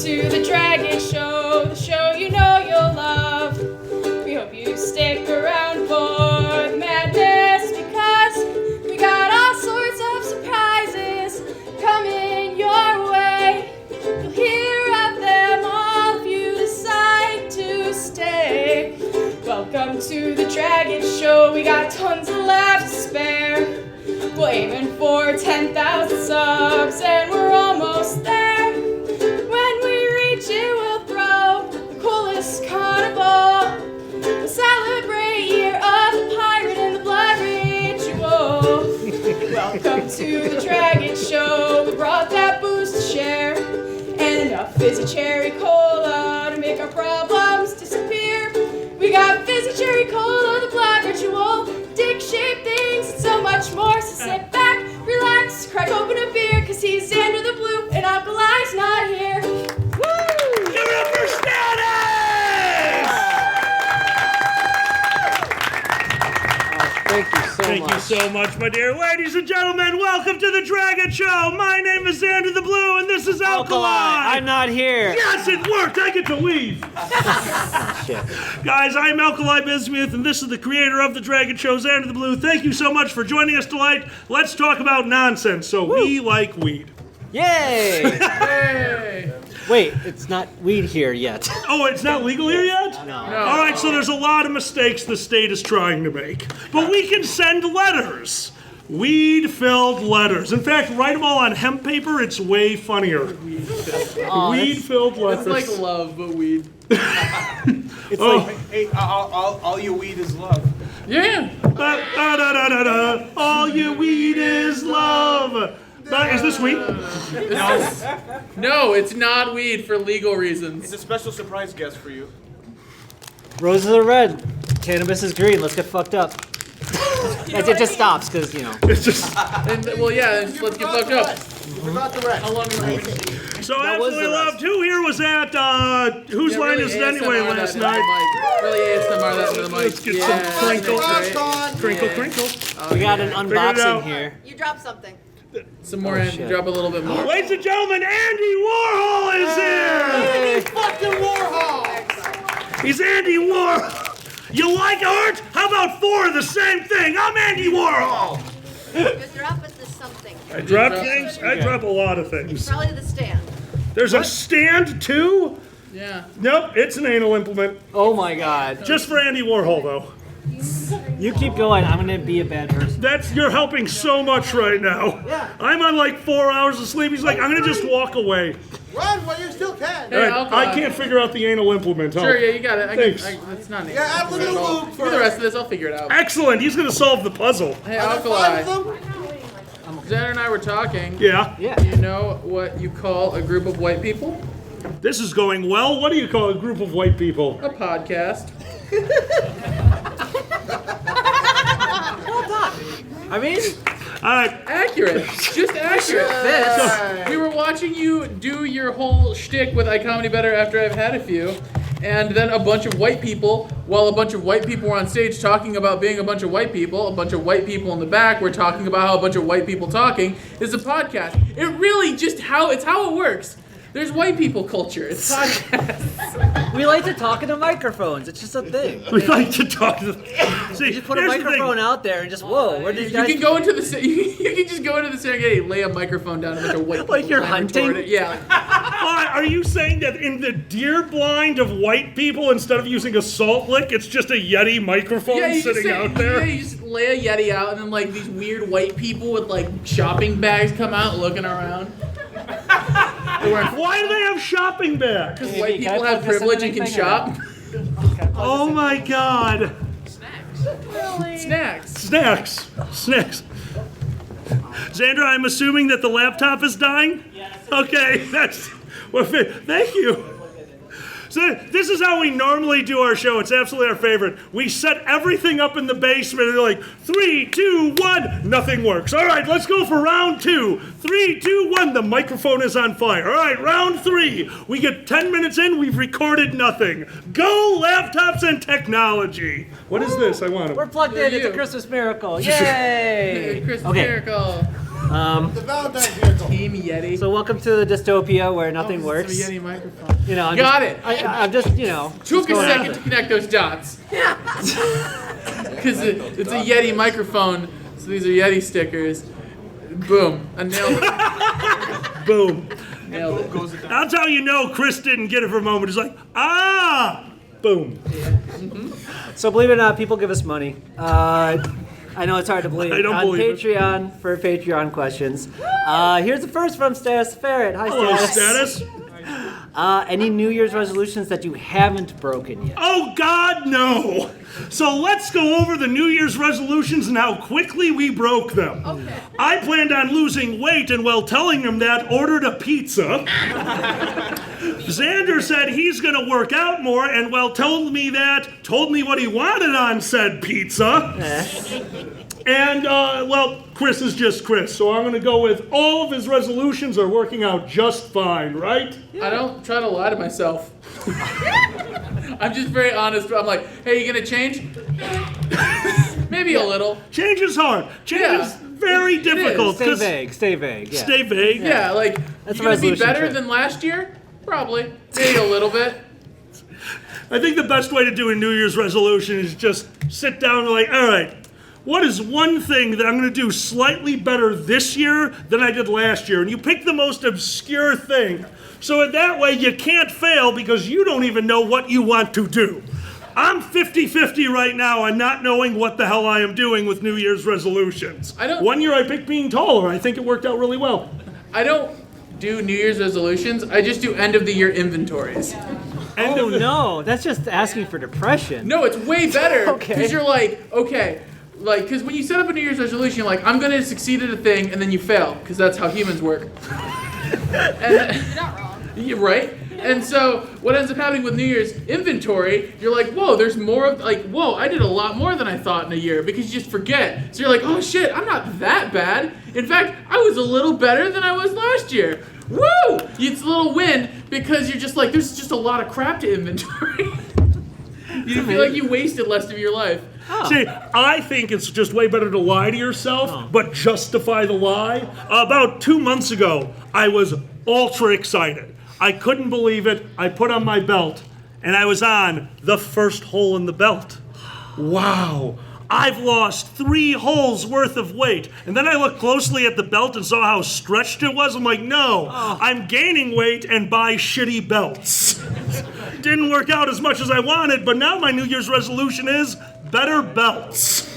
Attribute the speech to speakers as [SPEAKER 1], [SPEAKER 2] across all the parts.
[SPEAKER 1] to the Dragon Show, the show you know you'll love. We hope you stick around for the madness, because we got all sorts of surprises coming your way. You'll hear of them all if you decide to stay. Welcome to the Dragon Show, we got tons of laughs to spare. We're aiming for 10,000 subs and we're almost there. When we reach it, we'll throw the coolest carnival. We'll celebrate year of the pirate and the blood ritual. Welcome to the Dragon Show, we brought that booze to share. And enough fizzy cherry cola to make our problems disappear. We got fizzy cherry cola, the blood ritual, dick-shaped things, and so much more. So sit back, relax, crack open a beer, cause he's Xander the Blue and Alkali's not here. Woo!
[SPEAKER 2] Give it up for Charades! Thank you so much, my dear ladies and gentlemen. Welcome to the Dragon Show. My name is Xander the Blue, and this is Alkali.
[SPEAKER 3] I'm not here.
[SPEAKER 2] Yes, it worked. I get to leave. Guys, I'm Alkali Bismuth, and this is the creator of the Dragon Show, Xander the Blue. Thank you so much for joining us tonight. Let's talk about nonsense. So we like weed.
[SPEAKER 3] Yay!
[SPEAKER 2] Hey.
[SPEAKER 3] Wait, it's not weed here yet.
[SPEAKER 2] Oh, it's not legal here yet?
[SPEAKER 3] No.
[SPEAKER 2] All right, so there's a lot of mistakes the state is trying to make. But we can send letters. Weed-filled letters. In fact, write them all on hemp paper. It's way funnier. Weed-filled letters.
[SPEAKER 4] It's like love, but weed.
[SPEAKER 3] It's
[SPEAKER 2] like...
[SPEAKER 5] Hey, all your weed is love.
[SPEAKER 4] Yeah.
[SPEAKER 2] All you weed is love. Is this weed?
[SPEAKER 4] No, it's not weed for legal reasons.
[SPEAKER 5] It's a special surprise guest for you.
[SPEAKER 3] Roses are red. Cannabis is green. Let's get fucked up. It just stops because, you know.
[SPEAKER 2] It's just...
[SPEAKER 4] Well, yeah, let's get fucked up.
[SPEAKER 5] You forgot the rest.
[SPEAKER 4] How long are we waiting?
[SPEAKER 2] So Absolutely Loved. Who here was at, whose line is it anyway last night?
[SPEAKER 4] Really ASMR that into the mic.
[SPEAKER 2] Let's get some crinkle. Crinkle, crinkle.
[SPEAKER 3] We got an unboxing here.
[SPEAKER 6] You dropped something.
[SPEAKER 4] Some more in. Drop a little bit more.
[SPEAKER 2] Ladies and gentlemen, Andy Warhol is here!
[SPEAKER 5] Andy fucking Warhol!
[SPEAKER 2] He's Andy Warhol! You like art? How about four of the same thing? I'm Andy Warhol!
[SPEAKER 6] You're dropping this something.
[SPEAKER 2] I drop things? I drop a lot of things.
[SPEAKER 6] Probably the stand.
[SPEAKER 2] There's a stand too?
[SPEAKER 4] Yeah.
[SPEAKER 2] Nope, it's an anal implement.
[SPEAKER 3] Oh my god.
[SPEAKER 2] Just for Andy Warhol though.
[SPEAKER 3] You keep going. I'm going to be a bad person.
[SPEAKER 2] You're helping so much right now.
[SPEAKER 5] Yeah.
[SPEAKER 2] I'm on like 4 hours of sleep. He's like, I'm going to just walk away.
[SPEAKER 5] Run while you still can.
[SPEAKER 4] Hey,
[SPEAKER 2] All right,
[SPEAKER 4] Alkali.
[SPEAKER 2] I can't figure out the anal implement.
[SPEAKER 4] Sure, yeah, you got it.
[SPEAKER 2] Thanks.
[SPEAKER 4] It's not an
[SPEAKER 5] Yeah, add a little lube
[SPEAKER 4] For the rest of this, I'll figure it out.
[SPEAKER 2] Excellent. He's going to solve the puzzle.
[SPEAKER 4] Hey,
[SPEAKER 5] Are there
[SPEAKER 4] Alkali.
[SPEAKER 5] 5 of them?
[SPEAKER 4] Xander and I were talking.
[SPEAKER 2] Yeah.
[SPEAKER 3] Yeah.
[SPEAKER 4] You know what you call a group of white people?
[SPEAKER 2] This is going well. What do you call a group of white people?
[SPEAKER 4] A podcast.
[SPEAKER 3] I mean,
[SPEAKER 4] Accurate. Just accurate. We were watching you do your whole shtick with I Comedy Better after I've had a few, and then a bunch of white people, while a bunch of white people were on stage talking about being a bunch of white people in the back were talking about how a bunch of white people talking is a podcast. It really just it's how it works. There's white people culture. It's podcasts.
[SPEAKER 3] we like to talk into microphones. It's just a thing.
[SPEAKER 2] We like to talk to See,
[SPEAKER 3] You just put a
[SPEAKER 2] here's the
[SPEAKER 3] microphone
[SPEAKER 2] thing.
[SPEAKER 3] out there and just, whoa, where did
[SPEAKER 4] You
[SPEAKER 3] these guys...
[SPEAKER 4] can go into the you can just go into the Serengeti, lay a microphone down, and a bunch of white people
[SPEAKER 3] Like you're
[SPEAKER 4] clamor toward
[SPEAKER 3] hunting?
[SPEAKER 4] it. Yeah.
[SPEAKER 2] Are you saying that in the deer blind of white people, instead of using a salt lick, it's just a Yeti microphone
[SPEAKER 4] Yeah, you
[SPEAKER 2] sitting
[SPEAKER 4] just
[SPEAKER 2] out there?
[SPEAKER 4] Yeah, you just lay a Yeti out, and then like these weird white people with like shopping bags come out looking around.
[SPEAKER 2] Why do they have shopping bags?
[SPEAKER 4] Because white
[SPEAKER 3] can I
[SPEAKER 4] people have
[SPEAKER 3] plug this into
[SPEAKER 4] privilege and can
[SPEAKER 3] anything or
[SPEAKER 4] shop.
[SPEAKER 2] Oh my god.
[SPEAKER 4] Snacks.
[SPEAKER 2] Snacks. Xander, I'm assuming that the laptop is dying?
[SPEAKER 3] Yes.
[SPEAKER 2] Okay, well, thank you. So this is how we normally do our show. It's absolutely our favorite. We set everything up in the basement and they're like, 3, 2, 1, nothing works. All right, let's go for round 2. 3, 2, 1, the microphone is on fire. All right, round 3. We get 10 minutes in, we've recorded nothing. Go laptops and technology. What is this? I want
[SPEAKER 3] We're
[SPEAKER 2] to.
[SPEAKER 3] plugged in. It's a Christmas miracle. Yay!
[SPEAKER 4] Christmas
[SPEAKER 3] Okay.
[SPEAKER 4] miracle.
[SPEAKER 5] The Valentine's vehicle.
[SPEAKER 4] Team Yeti.
[SPEAKER 3] So welcome to the dystopia where nothing works.
[SPEAKER 4] It's a Yeti microphone.
[SPEAKER 3] You know,
[SPEAKER 4] Got it.
[SPEAKER 3] I'm just, you know.
[SPEAKER 4] Took a
[SPEAKER 3] going
[SPEAKER 4] second
[SPEAKER 3] on.
[SPEAKER 4] to connect those dots. Because it's a Yeti microphone, so these are Yeti stickers. Boom. I nailed it.
[SPEAKER 2] Boom.
[SPEAKER 4] Nailed it.
[SPEAKER 2] That's how you know Chris didn't get it for a moment. It's like, boom.
[SPEAKER 3] So believe it or not, people give us money. I know it's hard to believe.
[SPEAKER 2] I don't
[SPEAKER 3] on
[SPEAKER 2] believe it.
[SPEAKER 3] Patreon for Patreon questions. Here's the first from Status Ferret. Hi,
[SPEAKER 2] Hello,
[SPEAKER 3] Status.
[SPEAKER 2] Status.
[SPEAKER 3] Any New Year's resolutions that you haven't broken yet?
[SPEAKER 2] Oh, God, no. So let's go over the New Year's resolutions and how quickly we broke them.
[SPEAKER 1] Okay.
[SPEAKER 2] I planned on losing weight and while telling him that, ordered a pizza. Xander said he's going to work out more and while told me what he wanted on said pizza. And, well, Chris is just Chris, so I'm going to go with all of his resolutions are working out just fine, right?
[SPEAKER 4] I don't try to lie to myself. I'm just very honest. I'm like, hey, you gonna change? Maybe a little.
[SPEAKER 2] Change is hard. Change
[SPEAKER 4] Yeah.
[SPEAKER 2] is very
[SPEAKER 4] It
[SPEAKER 2] difficult.
[SPEAKER 3] Stay
[SPEAKER 2] 'cause-
[SPEAKER 3] vague. Stay vague. Yeah.
[SPEAKER 2] Stay vague.
[SPEAKER 4] Yeah, like,
[SPEAKER 3] That's
[SPEAKER 4] you
[SPEAKER 3] a
[SPEAKER 4] gonna be
[SPEAKER 3] resolution
[SPEAKER 4] better
[SPEAKER 3] trick.
[SPEAKER 4] than last year? Probably. Maybe a little bit.
[SPEAKER 2] I think the best way to do a New Year's resolution is just sit down and like, all right, what is one thing that I'm going to do slightly better this year than I did last year? And you pick the most obscure thing. So in that way, you can't fail because you don't even know what you want to do. I'm 50-50 right now on not knowing what the hell I am doing with New Year's resolutions.
[SPEAKER 4] I don't-
[SPEAKER 2] One year I picked being taller. I think it worked out really well.
[SPEAKER 4] I don't do New Year's resolutions. I just do end of the year inventories.
[SPEAKER 2] End
[SPEAKER 3] Oh
[SPEAKER 2] of the-
[SPEAKER 3] no, that's just asking for depression.
[SPEAKER 4] No, it's way better.
[SPEAKER 3] Okay.
[SPEAKER 4] Because you're like, okay, like, because when you set up a New Year's resolution, you're like, I'm going to succeed at a thing, and then you fail, because that's how humans work. And,
[SPEAKER 1] You're not wrong.
[SPEAKER 4] yeah, right? And so what ends up happening with New Year's inventory, you're like, whoa, there's more of, like, whoa, I did a lot more than I thought in a year, because you just forget. So you're like, oh shit, I'm not that bad. In fact, I was a little better than I was last year. Woo! It's a little win, because you're just like, there's just a lot of crap to inventory. You feel like you wasted less of your life.
[SPEAKER 2] See, I think it's just way better to lie to yourself, but justify the lie. About 2 months ago, I was ultra excited. I couldn't believe it. I put on my belt, and I was on the first hole in the belt. Wow. I've lost 3 holes worth of weight. And then I looked closely at the belt and saw how stretched it was. I'm like, no, I'm gaining weight and buy shitty belts. Didn't work out as much as I wanted, but now my New Year's resolution is better belts.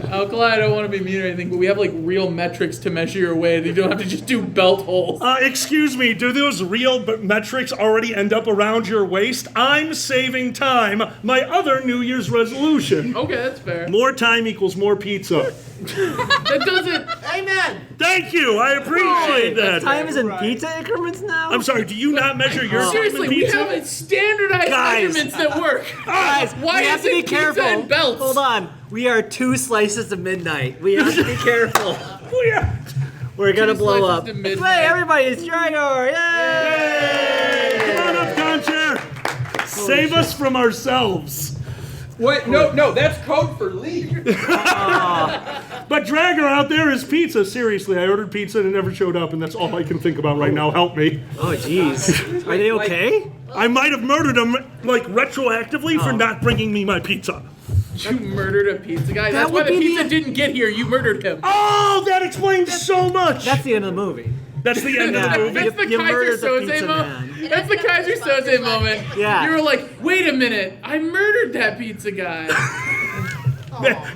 [SPEAKER 4] Alkali, I don't want to be mean or anything, but we have like real metrics to measure your weight. You don't have to just do belt holes.
[SPEAKER 2] Excuse me, do those real metrics already end up around your waist? I'm saving time. My other New Year's resolution.
[SPEAKER 4] Okay, that's fair.
[SPEAKER 2] More time equals more pizza.
[SPEAKER 4] That doesn't.
[SPEAKER 5] Amen.
[SPEAKER 2] Thank you, I appreciate that.
[SPEAKER 3] Time is in pizza increments now?
[SPEAKER 2] I'm sorry, do you not measure your time
[SPEAKER 4] Seriously,
[SPEAKER 2] in
[SPEAKER 4] we
[SPEAKER 2] pizza?
[SPEAKER 4] have standardized
[SPEAKER 3] Guys.
[SPEAKER 4] measurements that work.
[SPEAKER 3] Guys,
[SPEAKER 4] Why
[SPEAKER 3] we have to
[SPEAKER 4] is
[SPEAKER 3] be
[SPEAKER 4] it pizza
[SPEAKER 3] careful.
[SPEAKER 4] and belts?
[SPEAKER 3] Hold on. We are 2 slices of midnight. We have to be careful.
[SPEAKER 2] Oh, yeah.
[SPEAKER 3] We're gonna
[SPEAKER 4] 2
[SPEAKER 3] blow
[SPEAKER 4] slices
[SPEAKER 3] up.
[SPEAKER 4] to midnight.
[SPEAKER 3] Hey, everybody, it's Draggor! Yay!
[SPEAKER 2] Come on up, Conchair. Save us from ourselves.
[SPEAKER 7] What? No, that's code for leave.
[SPEAKER 2] But Draggor out there is pizza. Seriously, I ordered pizza and it never showed up, and that's all I can think about right now. Help me.
[SPEAKER 3] Oh, jeez. Are they okay?
[SPEAKER 2] I might have murdered him, like, retroactively for not bringing me my pizza.
[SPEAKER 4] You murdered a pizza guy.
[SPEAKER 3] That
[SPEAKER 4] That's why
[SPEAKER 3] would
[SPEAKER 4] the
[SPEAKER 3] be
[SPEAKER 4] pizza
[SPEAKER 3] the-
[SPEAKER 4] didn't get here. You murdered him.
[SPEAKER 2] Oh, that explains so much.
[SPEAKER 3] That's the end of the movie.
[SPEAKER 2] That's the end of the movie.
[SPEAKER 4] That's the
[SPEAKER 3] You
[SPEAKER 4] Kaiser
[SPEAKER 3] murdered the
[SPEAKER 4] Soze
[SPEAKER 3] pizza
[SPEAKER 4] moment.
[SPEAKER 3] man.
[SPEAKER 4] That's the Kaiser Soze moment.
[SPEAKER 3] Yeah.
[SPEAKER 4] You were like, wait a minute, I murdered that pizza guy.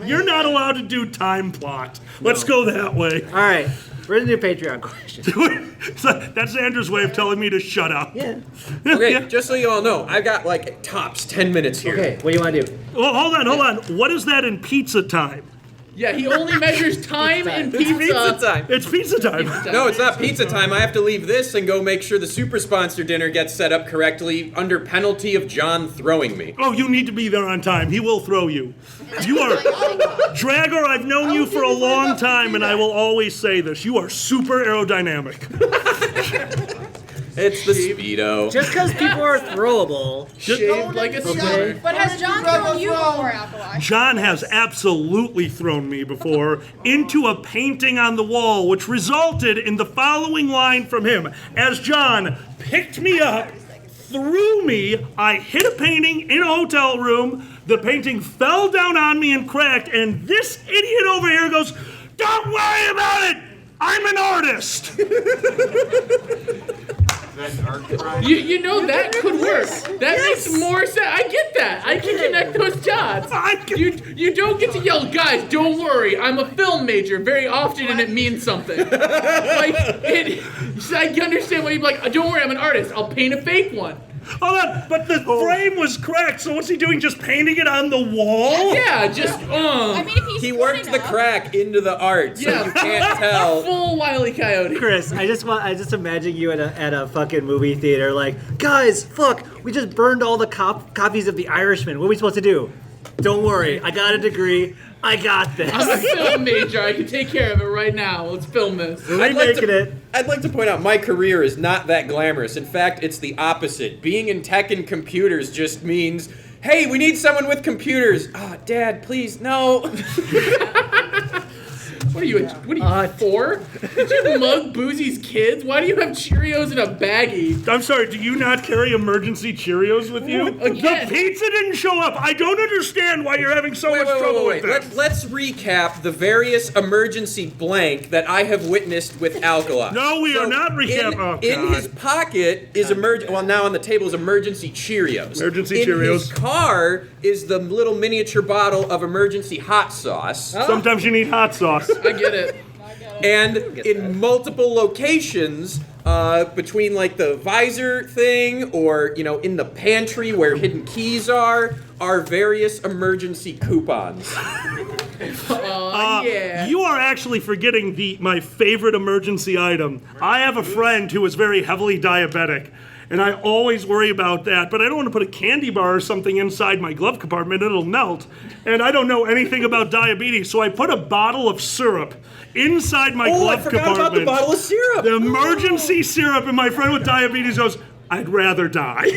[SPEAKER 2] You're not allowed to do time plot. Let's go that way.
[SPEAKER 3] All right. Where's the new Patreon question?
[SPEAKER 2] That's Xander's way of telling me to shut up.
[SPEAKER 3] Yeah.
[SPEAKER 7] Okay, just so you all know, I've got like tops 10 minutes here.
[SPEAKER 3] Okay, what do you want to do?
[SPEAKER 2] Well, hold on. What is that in pizza time?
[SPEAKER 4] Yeah, he only measures time in
[SPEAKER 7] It's
[SPEAKER 4] pizza.
[SPEAKER 7] pizza time.
[SPEAKER 2] It's pizza time.
[SPEAKER 7] No, it's not pizza time. I have to leave this and go make sure the super sponsor dinner gets set up correctly under penalty of John throwing me.
[SPEAKER 2] Oh, you need to be there on time. He will throw you. You are Draggor. I've known you for a long time, and I will always say this: you are super aerodynamic.
[SPEAKER 7] It's the Speedo.
[SPEAKER 3] Just because people are throwable.
[SPEAKER 4] Shaved like a swimmer.
[SPEAKER 1] But has John thrown you before, Alkali?
[SPEAKER 2] John has absolutely thrown me before into a painting on the wall, which resulted in the following line from him. As John picked me up, threw me, I hit a painting in a hotel room, the painting fell down on me and cracked, and this idiot over here goes, "Don't worry about it! I'm an artist!"
[SPEAKER 4] You know that could work. That makes more sense. I get that. I can connect those dots. You don't get to yell, "Guys, don't worry, I'm a film major," very often, and it means something. I understand why you'd be like, "Don't worry, I'm an artist. I'll paint a fake one."
[SPEAKER 2] Hold on, but the frame was cracked, so what's he doing, just painting it on the wall?
[SPEAKER 4] Yeah, just
[SPEAKER 1] I mean, if he's
[SPEAKER 7] He
[SPEAKER 1] smart
[SPEAKER 7] worked the
[SPEAKER 1] enough-
[SPEAKER 7] crack into the art, so you can't tell.
[SPEAKER 4] full Wile E. Coyote.
[SPEAKER 3] Chris, I just imagine you at a fucking movie theater, like, guys, fuck, we just burned all the copies of The Irishman. What are we supposed to do? Don't worry, I got a degree. I got this.
[SPEAKER 4] I'm a film major. I can take care of it right now. Let's film this.
[SPEAKER 7] I'd like
[SPEAKER 3] it.
[SPEAKER 7] I'd like to point out my career is not that glamorous. In fact, it's the opposite. Being in tech and computers just means, hey, we need someone with computers. Ah, Dad, please, no.
[SPEAKER 4] What are you, 4? Did you mug Boozy's kids? Why do you have Cheerios in a baggie?
[SPEAKER 2] I'm sorry, do you not carry emergency Cheerios with you?
[SPEAKER 4] Again.
[SPEAKER 2] The pizza didn't show up. I don't understand why you're having so much trouble with this.
[SPEAKER 7] Let's recap the various emergency blank that I have witnessed with Alkali.
[SPEAKER 2] No, we are not recapping.
[SPEAKER 7] In his pocket is now on the table is emergency Cheerios.
[SPEAKER 2] Emergency
[SPEAKER 7] in
[SPEAKER 2] Cheerios.
[SPEAKER 7] his car is the little miniature bottle of emergency hot sauce.
[SPEAKER 2] Sometimes you need hot sauce.
[SPEAKER 4] I get it.
[SPEAKER 7] And in multiple locations, between like the visor thing or, in the pantry where hidden keys are various emergency coupons.
[SPEAKER 4] Yeah.
[SPEAKER 2] You are actually forgetting my favorite emergency item. I have a friend who is very heavily diabetic, and I always worry about that, but I don't want to put a candy bar or something inside my glove compartment. It'll melt, and I don't know anything about diabetes, so I put a bottle of syrup inside my glove
[SPEAKER 7] I forgot
[SPEAKER 2] compartment.
[SPEAKER 7] about the bottle of syrup.
[SPEAKER 2] The emergency syrup, and my friend with diabetes goes, "I'd rather die."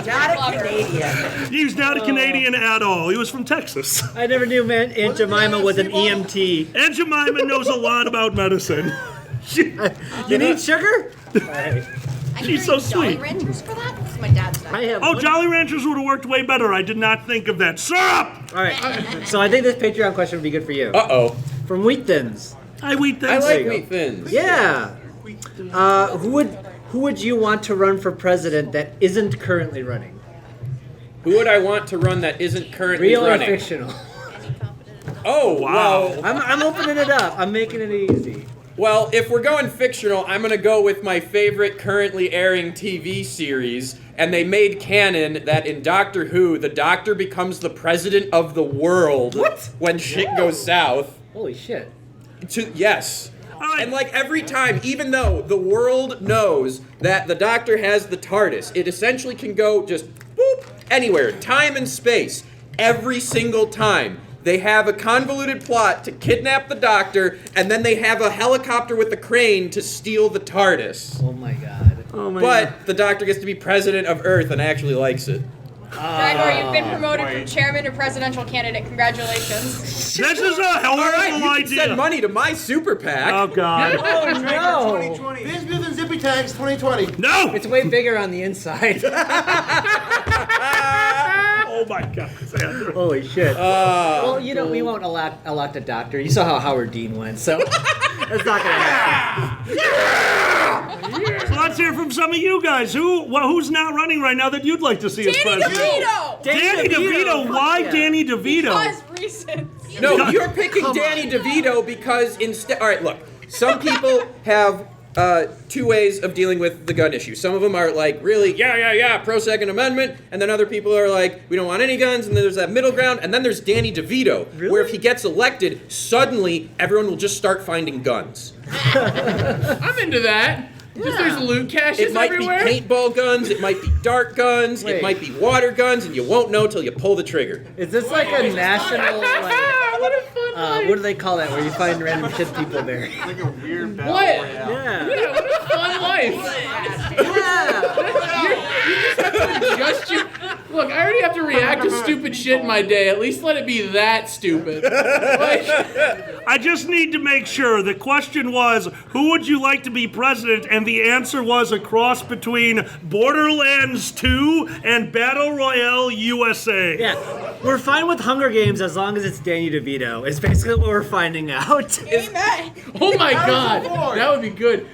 [SPEAKER 8] Not a Canadian.
[SPEAKER 2] He's not a Canadian at all. He was from Texas.
[SPEAKER 3] I never knew Aunt Jemima was an EMT.
[SPEAKER 2] Aunt Jemima knows a lot about medicine.
[SPEAKER 3] You need sugar?
[SPEAKER 2] She's so sweet.
[SPEAKER 6] Jolly Ranchers for that? This is my dad's diet.
[SPEAKER 3] I have
[SPEAKER 2] Oh,
[SPEAKER 3] one-
[SPEAKER 2] Jolly Ranchers would have worked way better. I did not think of that. Syrup!
[SPEAKER 3] All right. So I think this Patreon question would be good for you.
[SPEAKER 7] Uh-oh.
[SPEAKER 3] From Wheat Thins.
[SPEAKER 2] I wheat
[SPEAKER 7] I
[SPEAKER 2] things.
[SPEAKER 7] like Wheat Thins.
[SPEAKER 3] Yeah. Who would you want to run for president that isn't currently running?
[SPEAKER 7] Who would I want to run that isn't currently
[SPEAKER 3] Real or
[SPEAKER 7] running?
[SPEAKER 3] fictional?
[SPEAKER 7] Oh, wow.
[SPEAKER 3] I'm opening it up. I'm making it easy.
[SPEAKER 7] Well, if we're going fictional, I'm going to go with my favorite currently airing TV series. And they made canon that in Doctor Who, the Doctor becomes the president of the world.
[SPEAKER 3] What?
[SPEAKER 7] When shit goes south.
[SPEAKER 3] Holy shit.
[SPEAKER 7] Yes.
[SPEAKER 2] All right.
[SPEAKER 7] And like every time, even though the world knows that the Doctor has the TARDIS, it essentially can go just boop anywhere, time and space. Every single time. They have a convoluted plot to kidnap the Doctor, and then they have a helicopter with a crane to steal the TARDIS.
[SPEAKER 3] Oh my god.
[SPEAKER 2] Oh my
[SPEAKER 7] But the Doctor gets to be president of Earth and actually likes it.
[SPEAKER 1] Draggor, you've been promoted from chairman to presidential candidate. Congratulations.
[SPEAKER 2] This is a
[SPEAKER 7] All right,
[SPEAKER 2] horrible
[SPEAKER 7] you can
[SPEAKER 2] idea.
[SPEAKER 7] send money to my super PAC.
[SPEAKER 2] Oh, God.
[SPEAKER 3] Oh no.
[SPEAKER 5] Biz Biz and Zippy Tags 2020.
[SPEAKER 2] No!
[SPEAKER 3] It's way bigger on the inside.
[SPEAKER 2] Oh, my God. Xander.
[SPEAKER 3] Holy shit. Well, we won't elect a doctor. You saw how Howard Dean went, so that's not gonna happen.
[SPEAKER 2] So let's hear from some of you guys. Who's not running right now that you'd like to see as
[SPEAKER 1] Danny
[SPEAKER 2] president?
[SPEAKER 1] DeVito!
[SPEAKER 2] Danny DeVito. Why
[SPEAKER 3] yeah.
[SPEAKER 2] Danny DeVito?
[SPEAKER 1] Because reasons.
[SPEAKER 7] No, you're picking Danny DeVito because instead. All right, look. Some people have two ways of dealing with the gun issue. Some of them are like, really, yeah, pro Second Amendment, and then other people are like, we don't want any guns, and then there's that middle ground, and then there's Danny DeVito, where if he gets elected, suddenly everyone will just start finding guns.
[SPEAKER 4] I'm into that. Just there's loot caches
[SPEAKER 7] It might
[SPEAKER 4] everywhere.
[SPEAKER 7] be paintball guns, it might be dart guns,
[SPEAKER 3] Wait.
[SPEAKER 7] it might be water guns, and you won't know till you pull the trigger.
[SPEAKER 3] Is this like a national like
[SPEAKER 4] What a fun
[SPEAKER 3] What do they call that? Where you find random shit people there?
[SPEAKER 5] Like a weird battle
[SPEAKER 4] What?
[SPEAKER 5] royale.
[SPEAKER 3] Yeah.
[SPEAKER 4] Yeah, what a fun life. You just have to adjust your... Look, I already have to react to stupid shit in my day. At least let it be that stupid. Like,
[SPEAKER 2] I just need to make sure. The question was, who would you like to be president? And the answer was a cross between Borderlands 2 and Battle Royale USA.
[SPEAKER 3] Yeah, we're fine with Hunger Games as long as it's Danny DeVito. It's basically what we're finding out.
[SPEAKER 4] oh my god, that would be good.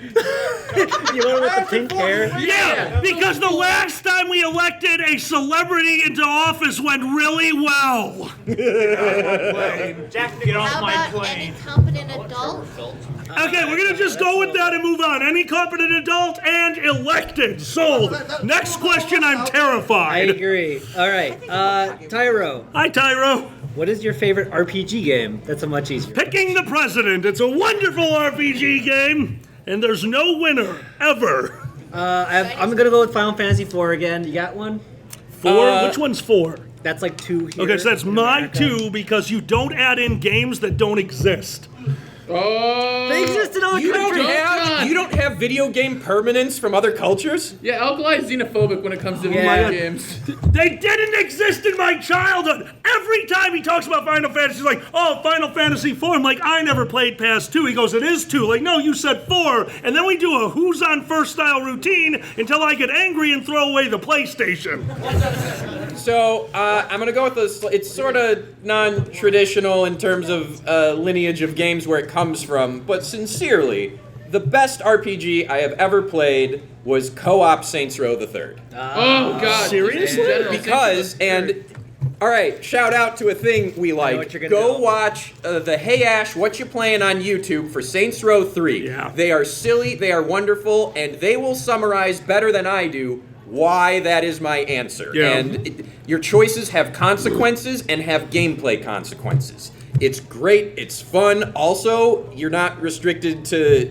[SPEAKER 3] You want with the pink hair?
[SPEAKER 2] Yeah, because the last time we elected a celebrity into office went really well.
[SPEAKER 6] Jack, get off my plane. Any competent adult?
[SPEAKER 2] Okay, we're gonna just go with that and move on. Any competent adult and elected. Sold. Next question, I'm
[SPEAKER 3] I
[SPEAKER 2] terrified.
[SPEAKER 3] agree. All right, Tyro.
[SPEAKER 2] Hi, Tyro.
[SPEAKER 3] What is your favorite RPG game? That's a much easier.
[SPEAKER 2] Picking the President. It's a wonderful RPG game, and there's no winner, ever.
[SPEAKER 3] I'm gonna go with Final Fantasy IV again. You got one?
[SPEAKER 2] 4? Which one's 4?
[SPEAKER 3] That's like 2 here.
[SPEAKER 2] Okay, so that's
[SPEAKER 3] in
[SPEAKER 2] my
[SPEAKER 3] America.
[SPEAKER 2] 2 because you don't add in games that don't exist.
[SPEAKER 4] Oh.
[SPEAKER 3] They exist in other
[SPEAKER 7] You
[SPEAKER 3] countries.
[SPEAKER 7] don't have video game permanence from other cultures?
[SPEAKER 4] Yeah, Alkali is xenophobic when it comes to
[SPEAKER 3] Yeah.
[SPEAKER 4] video games.
[SPEAKER 2] They didn't exist in my childhood. Every time he talks about Final Fantasy, he's like, oh, Final Fantasy 4. I'm like, I never played past 2. He goes, it is 2. Like, no, you said 4. And then we do a who's on first style routine until I get angry and throw away the PlayStation.
[SPEAKER 7] So, I'm gonna go with this. It's sort of non-traditional in terms of lineage of games where it comes from, but sincerely, the best RPG I have ever played was co-op Saints Row the Third.
[SPEAKER 4] Oh god.
[SPEAKER 2] Seriously?
[SPEAKER 4] In general,
[SPEAKER 7] Because, and, alright, shout out to a thing we
[SPEAKER 3] what
[SPEAKER 7] like.
[SPEAKER 3] you're gonna
[SPEAKER 7] Go
[SPEAKER 3] do.
[SPEAKER 7] watch the Hey Ash, What You Playing on YouTube for Saints Row 3.
[SPEAKER 2] Yeah.
[SPEAKER 7] They are silly, they are wonderful, and they will summarize better than I do why that is my answer.
[SPEAKER 2] Yeah.
[SPEAKER 7] And your choices have consequences and have gameplay consequences. It's great, it's fun. Also, you're not restricted to,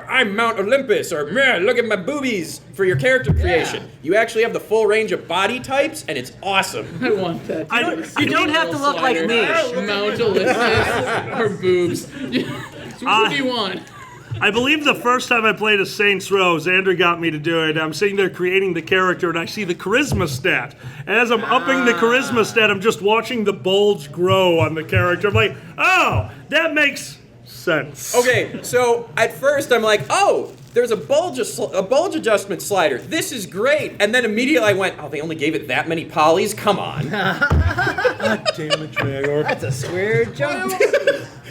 [SPEAKER 7] I'm Mount Olympus, or man, look at my boobies for your character creation. You actually have the full range of body types, and it's awesome.
[SPEAKER 4] I want that.
[SPEAKER 3] You don't have to look like me.
[SPEAKER 4] Mount Olympus or boobs. So which one do you want?
[SPEAKER 2] I believe the first time I played a Saints Row, Xander got me to do it. I'm sitting there creating the character, and I see the charisma stat. And as I'm upping the charisma stat, I'm just watching the bulge grow on the character. I'm like, oh, that makes sense.
[SPEAKER 7] Okay, so at first I'm like, oh, there's a bulge adjustment slider. This is great. And then immediately I went, oh, they only gave it that many polys? Come on.
[SPEAKER 2] God damn it, Draggor.
[SPEAKER 3] That's a square jump.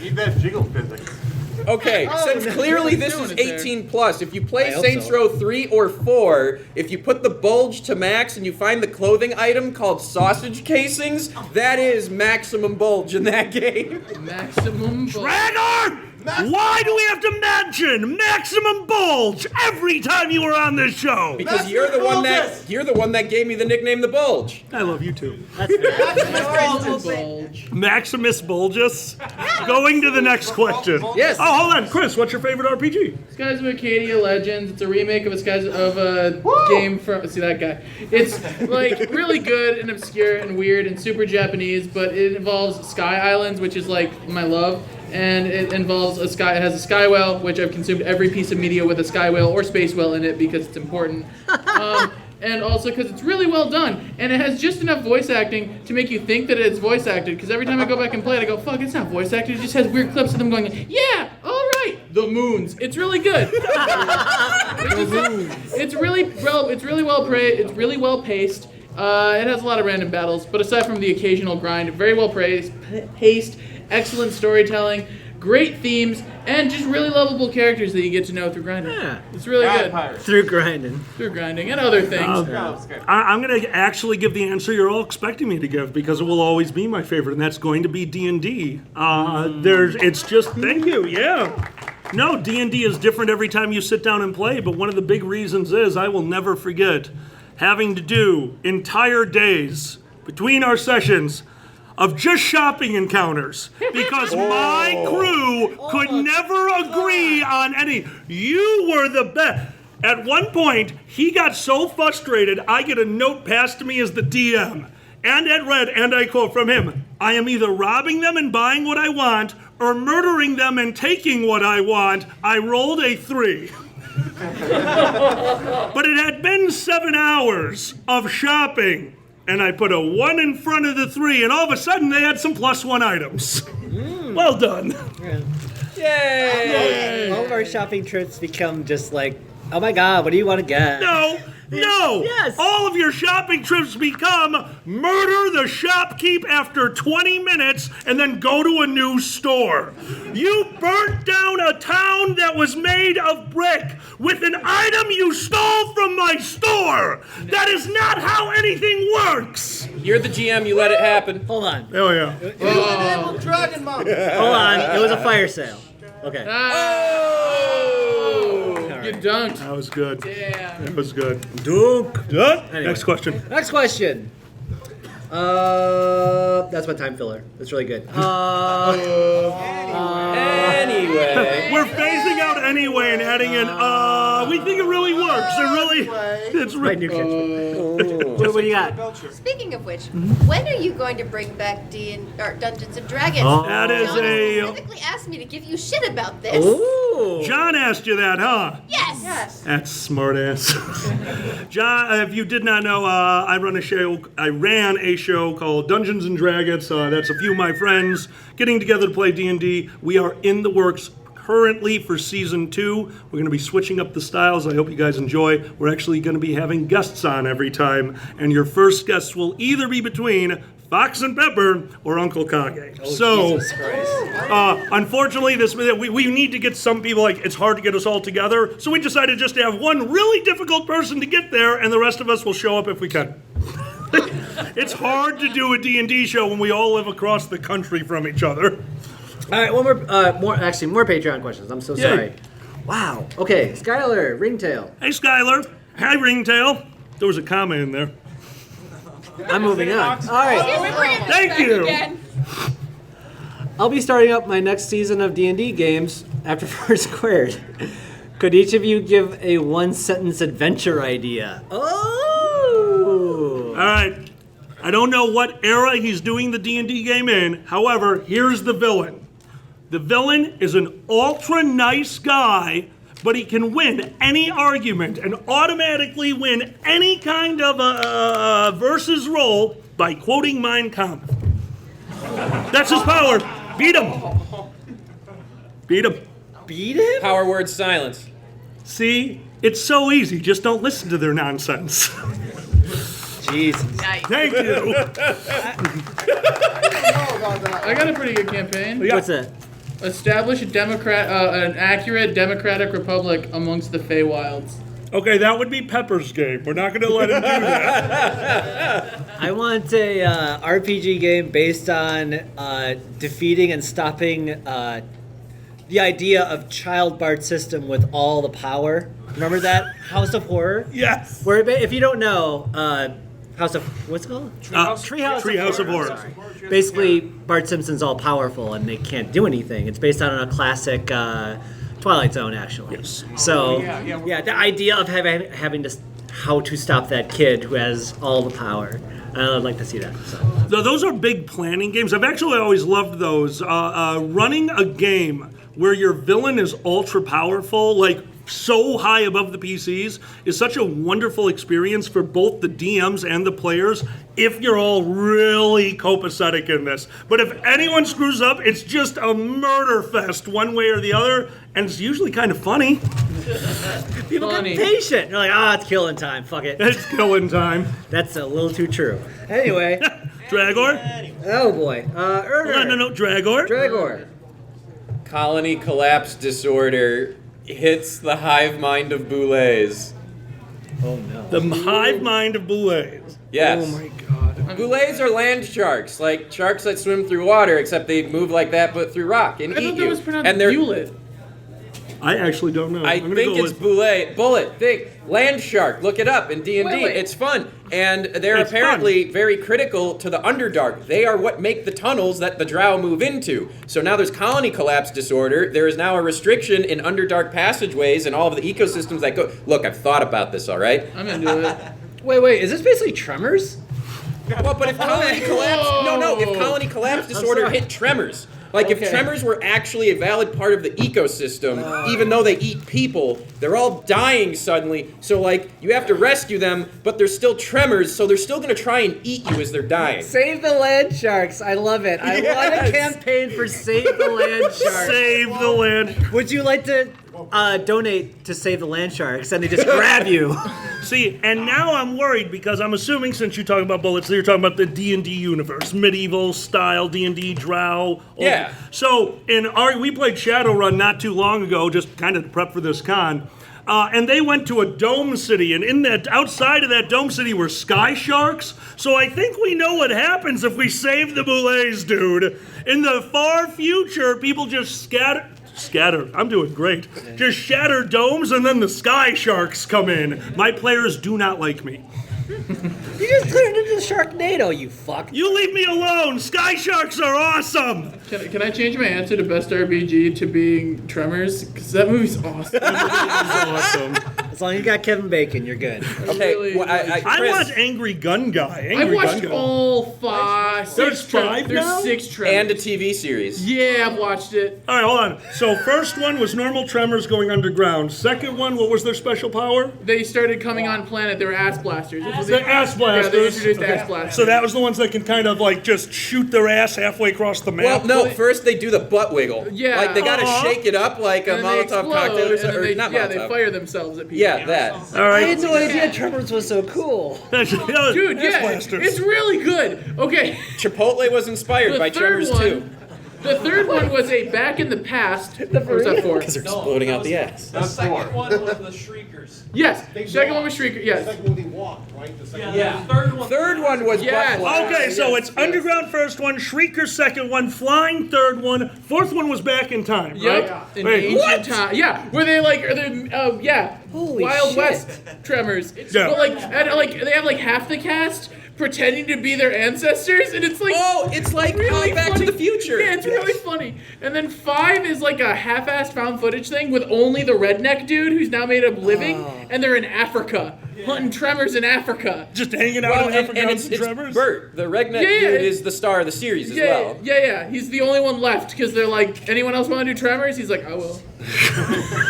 [SPEAKER 5] Need that jiggle physics.
[SPEAKER 7] Okay, since clearly this is
[SPEAKER 4] Doing it there.
[SPEAKER 7] 18 plus, if you play
[SPEAKER 3] I hope
[SPEAKER 7] Saints
[SPEAKER 3] so.
[SPEAKER 7] Row 3 or 4, if you put the bulge to max and you find the clothing item called sausage casings, that is maximum bulge in that game.
[SPEAKER 4] Maximum bulge.
[SPEAKER 2] Draggor! Why do we have to mention maximum bulge every time you were on this show?
[SPEAKER 7] Because
[SPEAKER 5] That's
[SPEAKER 7] you're the one
[SPEAKER 5] bulges.
[SPEAKER 7] that gave me the nickname the Bulge.
[SPEAKER 2] I love you too.
[SPEAKER 4] Bulge.
[SPEAKER 2] Maximus Bulgus. Going to the next question.
[SPEAKER 7] Yes.
[SPEAKER 2] Oh, hold on, Chris. What's your favorite RPG?
[SPEAKER 4] Skies of Arcadia Legends. It's a remake of a game from. See that guy? It's like really good and obscure and weird and super Japanese, but it involves Sky Islands, which is like my love. And it involves it has a sky whale, which I've consumed every piece of media with a sky whale or space whale in it because it's important. And also because it's really well done. And it has just enough voice acting to make you think that it's voice acted. Because every time I go back and play it, I go, fuck, it's not voice acted. It just has weird clips of them going, yeah, all right, the moons. It's really good. It's really well paced. It has a lot of random battles, but aside from the occasional grind, very well paced, excellent storytelling, great themes, and just really lovable characters that you get to know through grinding.
[SPEAKER 3] Yeah.
[SPEAKER 4] It's really good.
[SPEAKER 3] Through grinding.
[SPEAKER 4] Through grinding and other things.
[SPEAKER 2] I'm going to actually give the answer you're all expecting me to give because it will always be my favorite, and that's going to be D&D. It's just, thank you, yeah. No, D&D is different every time you sit down and play, but one of the big reasons is I will never forget having to do entire days between our sessions of just shopping encounters because my crew could never agree on any. You were the best. At one point, he got so frustrated, I get a note passed to me as the DM, and it read, and I quote from him, I am either robbing them and buying what I want, or murdering them and taking what I want. I rolled a 3. But it had been 7 hours of shopping, and I put a 1 in front of the 3, and all of a sudden they had some +1 items. Well done.
[SPEAKER 3] Yay! All of our shopping trips become just like, oh my god, what do you want to get?
[SPEAKER 2] No!
[SPEAKER 3] Yes.
[SPEAKER 2] All of your shopping trips become murder the shopkeep after 20 minutes and then go to a new store. You burnt down a town that was made of brick with an item you stole from my store. That is not how anything works.
[SPEAKER 7] You're the GM, you let it happen.
[SPEAKER 3] Hold on.
[SPEAKER 2] Oh, yeah.
[SPEAKER 5] Dragon Mom.
[SPEAKER 3] Hold on. It was a fire sale. Okay.
[SPEAKER 4] You dunked.
[SPEAKER 2] That was good.
[SPEAKER 4] Yeah.
[SPEAKER 2] That was good.
[SPEAKER 3] Dunk. Anyway.
[SPEAKER 2] Next question.
[SPEAKER 3] Next question. That's my time filler. That's really good.
[SPEAKER 7] Anyway.
[SPEAKER 2] We're phasing out anyway and adding in, we think it really works. It's
[SPEAKER 3] My
[SPEAKER 2] really...
[SPEAKER 3] new catchphrase. What do you got?
[SPEAKER 6] Speaking of which, when are you going to bring back Dungeons and Dragons?
[SPEAKER 2] That is
[SPEAKER 6] John
[SPEAKER 2] a...
[SPEAKER 6] specifically asked me to give you shit about this.
[SPEAKER 3] Ooh.
[SPEAKER 2] John asked you that, huh?
[SPEAKER 6] Yes.
[SPEAKER 2] That's smart ass. John, if you did not know, I ran a show called Dungeons and Dragons. That's a few of my friends getting together to play D&D. We are in the works currently for season 2. We're going to be switching up the styles. I hope you guys enjoy. We're actually going to be having guests on every time, and your first guests will either be between Fox and Pepper or Uncle Kage. Unfortunately, we need to get some people, it's hard to get us all together, so we decided just to have one really difficult person to get there, and the rest of us will show up if we can. It's hard to do a D&D show when we all live across the country from each other.
[SPEAKER 3] All right, one more Patreon questions. I'm so sorry. Wow. Okay, Skylar, Ringtail.
[SPEAKER 2] Hey, Skylar. Hi, Ringtail. There was a comma in there.
[SPEAKER 3] I'm moving on. All right.
[SPEAKER 2] Thank you.
[SPEAKER 1] Again.
[SPEAKER 3] I'll be starting up my next season of D&D games after First Squared. Could each of you give a one-sentence adventure idea? Oh!
[SPEAKER 2] All right. I don't know what era he's doing the D&D game in. However, here's the villain. The villain is an ultra nice guy, but he can win any argument and automatically win any kind of a versus roll by quoting Mein Kampf. That's his power. Beat him. Beat him.
[SPEAKER 3] Beat him?
[SPEAKER 7] Power word silence.
[SPEAKER 2] See, it's so easy. Just don't listen to their nonsense.
[SPEAKER 3] Jesus.
[SPEAKER 1] Nice.
[SPEAKER 2] Thank you.
[SPEAKER 4] I got a pretty good campaign.
[SPEAKER 3] What's that?
[SPEAKER 4] Establish an accurate democratic republic amongst the Feywilds.
[SPEAKER 2] Okay, that would be Pepper's game. We're not going to let him do that.
[SPEAKER 3] I want a RPG game based on defeating and stopping the idea of child Bart system with all the power. Remember that? House of Horror?
[SPEAKER 2] Yes.
[SPEAKER 3] Where, if you don't know, House of, what's it called? Treehouse
[SPEAKER 2] of Horror.
[SPEAKER 3] Sorry. Basically, Bart Simpson's all powerful and they can't do anything. It's based on a classic Twilight Zone, actually.
[SPEAKER 2] Yes.
[SPEAKER 3] So, yeah, the idea of having to how to stop that kid who has all the power. I'd like to see that. So.
[SPEAKER 2] Those are big planning games. I've actually always loved those. Running a game where your villain is ultra powerful, like so high above the PCs, is such a wonderful experience for both the DMs and the players if you're all really copacetic in this. But if anyone screws up, it's just a murder fest one way or the other, and it's usually kind of funny.
[SPEAKER 3] People get patient. They're like, it's killing time. Fuck it.
[SPEAKER 2] It's killing time.
[SPEAKER 3] That's a little too true. Anyway.
[SPEAKER 2] Dragor?
[SPEAKER 3] Oh boy. Erner.
[SPEAKER 2] No, Dragor.
[SPEAKER 3] Dragor.
[SPEAKER 7] Colony collapse disorder hits the hive mind of boulets.
[SPEAKER 3] Oh no.
[SPEAKER 2] The hive mind of boulets.
[SPEAKER 7] Yes.
[SPEAKER 2] Oh my god.
[SPEAKER 7] Boulets are land sharks, like sharks that swim through water, except they move like that but through rock and
[SPEAKER 4] I
[SPEAKER 7] eat
[SPEAKER 4] thought
[SPEAKER 7] you.
[SPEAKER 4] that was pronounced
[SPEAKER 7] And they're
[SPEAKER 4] Bullet.
[SPEAKER 2] I actually don't know.
[SPEAKER 7] I
[SPEAKER 2] I'm gonna
[SPEAKER 7] think
[SPEAKER 2] go
[SPEAKER 7] it's
[SPEAKER 2] with
[SPEAKER 7] bullet. Think land shark. Look it up in D&D.
[SPEAKER 1] Wait.
[SPEAKER 7] It's fun, and they're
[SPEAKER 2] It's
[SPEAKER 7] apparently very critical to the Underdark. They are what make the tunnels that the Drow move into. So now there's colony collapse disorder. There is now a restriction in Underdark passageways and all of the ecosystems that go. Look, I've thought about this. All right.
[SPEAKER 4] I'm into it.
[SPEAKER 3] Wait. Is this basically Tremors?
[SPEAKER 7] Well, but if colony collapse, if colony collapse disorder hit Tremors. Like, if Tremors were actually a valid part of the ecosystem, even though they eat people, they're all dying suddenly. So, like, you have to rescue them, but they're still Tremors, so they're still going to try and eat you as they're dying.
[SPEAKER 3] Save the land sharks. I love it. I want a campaign for Save the Land Sharks.
[SPEAKER 2] Save the land.
[SPEAKER 3] Would you like to donate to Save the Land Sharks? And they just grab you.
[SPEAKER 2] See, and now I'm worried because I'm assuming since you're talking about bullets, you're talking about the D&D universe, medieval style D&D drow.
[SPEAKER 7] Yeah.
[SPEAKER 2] So we played Shadowrun not too long ago, just kind of to prep for this con. And they went to a dome city, and outside of that dome city were sky sharks. So I think we know what happens if we save the Boulets, dude. In the far future, people just scatter. I'm doing great. Just shatter domes, and then the sky sharks come in. My players do not like me.
[SPEAKER 3] You just turned into Sharknado, you fuck.
[SPEAKER 2] You leave me alone. Sky sharks are awesome.
[SPEAKER 4] Can I change my answer to best RPG to being Tremors? Because that movie's awesome.
[SPEAKER 2] Awesome.
[SPEAKER 3] As long as you got Kevin Bacon, you're good.
[SPEAKER 7] Okay,
[SPEAKER 4] Really
[SPEAKER 7] well,
[SPEAKER 2] I
[SPEAKER 7] Chris,
[SPEAKER 2] want Angry Gun Guy.
[SPEAKER 4] I watched all five.
[SPEAKER 2] There's five
[SPEAKER 4] There's
[SPEAKER 2] now?
[SPEAKER 4] 6 Tremors.
[SPEAKER 7] and a TV series.
[SPEAKER 4] Yeah, I've watched it.
[SPEAKER 2] All right, hold on. So first one was normal Tremors going underground. Second one, what was their special power?
[SPEAKER 4] They started coming on planet. They were ass blasters.
[SPEAKER 2] The ass blasters.
[SPEAKER 4] Yeah, they introduced ass blasters.
[SPEAKER 2] So that was the ones that can kind of like just shoot their ass halfway across the map.
[SPEAKER 7] Well, no, first they do the butt wiggle.
[SPEAKER 4] Yeah.
[SPEAKER 7] Like, they gotta
[SPEAKER 2] Uh-huh.
[SPEAKER 7] shake it up like a
[SPEAKER 4] And then they
[SPEAKER 7] Molotov
[SPEAKER 4] explode,
[SPEAKER 7] cocktail or
[SPEAKER 4] and
[SPEAKER 7] something.
[SPEAKER 4] then
[SPEAKER 7] Or not
[SPEAKER 4] they
[SPEAKER 7] Molotov.
[SPEAKER 4] fire themselves at people.
[SPEAKER 7] Yeah, that.
[SPEAKER 2] All
[SPEAKER 3] I
[SPEAKER 2] right.
[SPEAKER 3] had no idea Tremors was so cool.
[SPEAKER 4] Dude,
[SPEAKER 2] Ass
[SPEAKER 4] yeah,
[SPEAKER 2] blasters.
[SPEAKER 4] it's really good. Okay.
[SPEAKER 7] Chipotle was inspired by Tremors too.
[SPEAKER 4] The third one was a Back in the Past. Or was that 4?
[SPEAKER 7] Because they're exploding out the ass.
[SPEAKER 5] The second one was the Shriekers.
[SPEAKER 4] Yes. Second one was Shrieker. Yes.
[SPEAKER 5] Second one they walked, right? The second
[SPEAKER 8] Yeah, the third one.
[SPEAKER 7] Third one was
[SPEAKER 4] Yes.
[SPEAKER 7] butt blast.
[SPEAKER 2] Okay, so
[SPEAKER 4] Yes,
[SPEAKER 2] it's
[SPEAKER 4] yes.
[SPEAKER 2] underground first one, Shrieker second one, flying third one, fourth one was back in time, right?
[SPEAKER 4] Yep. In
[SPEAKER 2] Wait,
[SPEAKER 4] ancient
[SPEAKER 2] what?
[SPEAKER 4] time. Yeah. Where they like, are they,
[SPEAKER 3] Holy
[SPEAKER 4] Wild
[SPEAKER 3] shit.
[SPEAKER 4] West Tremors.
[SPEAKER 2] Yeah.
[SPEAKER 4] But they have like half the cast pretending to be their ancestors, and it's like
[SPEAKER 7] Oh, it's like
[SPEAKER 4] really
[SPEAKER 7] Back
[SPEAKER 4] funny.
[SPEAKER 7] to the Future.
[SPEAKER 4] Yeah, it's really funny. And then 5 is like a half-assed found footage thing with only the redneck dude who's now made a living, and they're in Africa, hunting Tremors in Africa.
[SPEAKER 2] Just hanging out
[SPEAKER 7] Well,
[SPEAKER 2] in
[SPEAKER 7] and
[SPEAKER 2] Africans
[SPEAKER 7] it's
[SPEAKER 2] Tremors?
[SPEAKER 7] Bert, the redneck
[SPEAKER 4] Yeah,
[SPEAKER 7] dude,
[SPEAKER 4] it-
[SPEAKER 7] is the star of the series as
[SPEAKER 4] Yeah,
[SPEAKER 7] well.
[SPEAKER 4] yeah. He's the only one left because they're like, anyone else want to do Tremors? He's like, I will.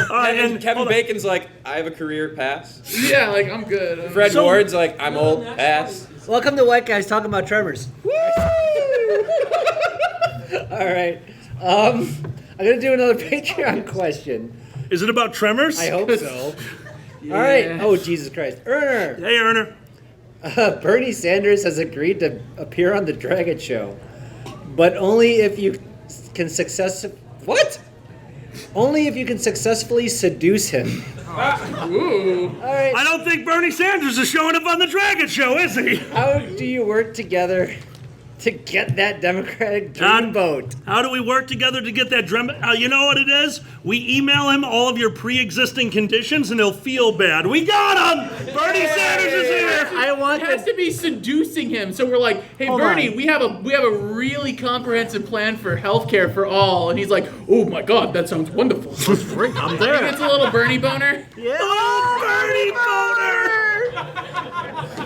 [SPEAKER 2] All right,
[SPEAKER 7] And Kevin
[SPEAKER 2] hold on.
[SPEAKER 7] Bacon's like, I have a career, pass.
[SPEAKER 4] Yeah, like I'm good.
[SPEAKER 7] Fred
[SPEAKER 2] So-
[SPEAKER 7] Ward's like, I'm old, pass.
[SPEAKER 3] Welcome to White Guys Talking About Tremors. All right. I'm going to do another Patreon question.
[SPEAKER 2] Is it about Tremors?
[SPEAKER 3] I hope so. All right. Oh, Jesus Christ. Erner.
[SPEAKER 2] Hey, Erner.
[SPEAKER 3] Bernie Sanders has agreed to appear on the Dragon Show, but only if you can Only if you can successfully seduce him.
[SPEAKER 4] Ooh.
[SPEAKER 3] All right.
[SPEAKER 2] I don't think Bernie Sanders is showing up on the Dragon Show, is he?
[SPEAKER 3] How do you work together to get that Democratic dream vote?
[SPEAKER 2] How do we work together to get that dream? You know what it is? We email him all of your pre-existing conditions, and he'll feel bad. We got him! Bernie Sanders is here!
[SPEAKER 3] I want
[SPEAKER 4] It has
[SPEAKER 3] the
[SPEAKER 4] to be seducing him. So we're like, hey
[SPEAKER 3] Hold
[SPEAKER 4] Bernie,
[SPEAKER 3] on.
[SPEAKER 4] we have a really comprehensive plan for healthcare for all. And he's like, oh my god, that sounds wonderful.
[SPEAKER 3] I'm
[SPEAKER 4] He
[SPEAKER 3] there.
[SPEAKER 4] gets a little Bernie boner.
[SPEAKER 2] Oh, Bernie Boner!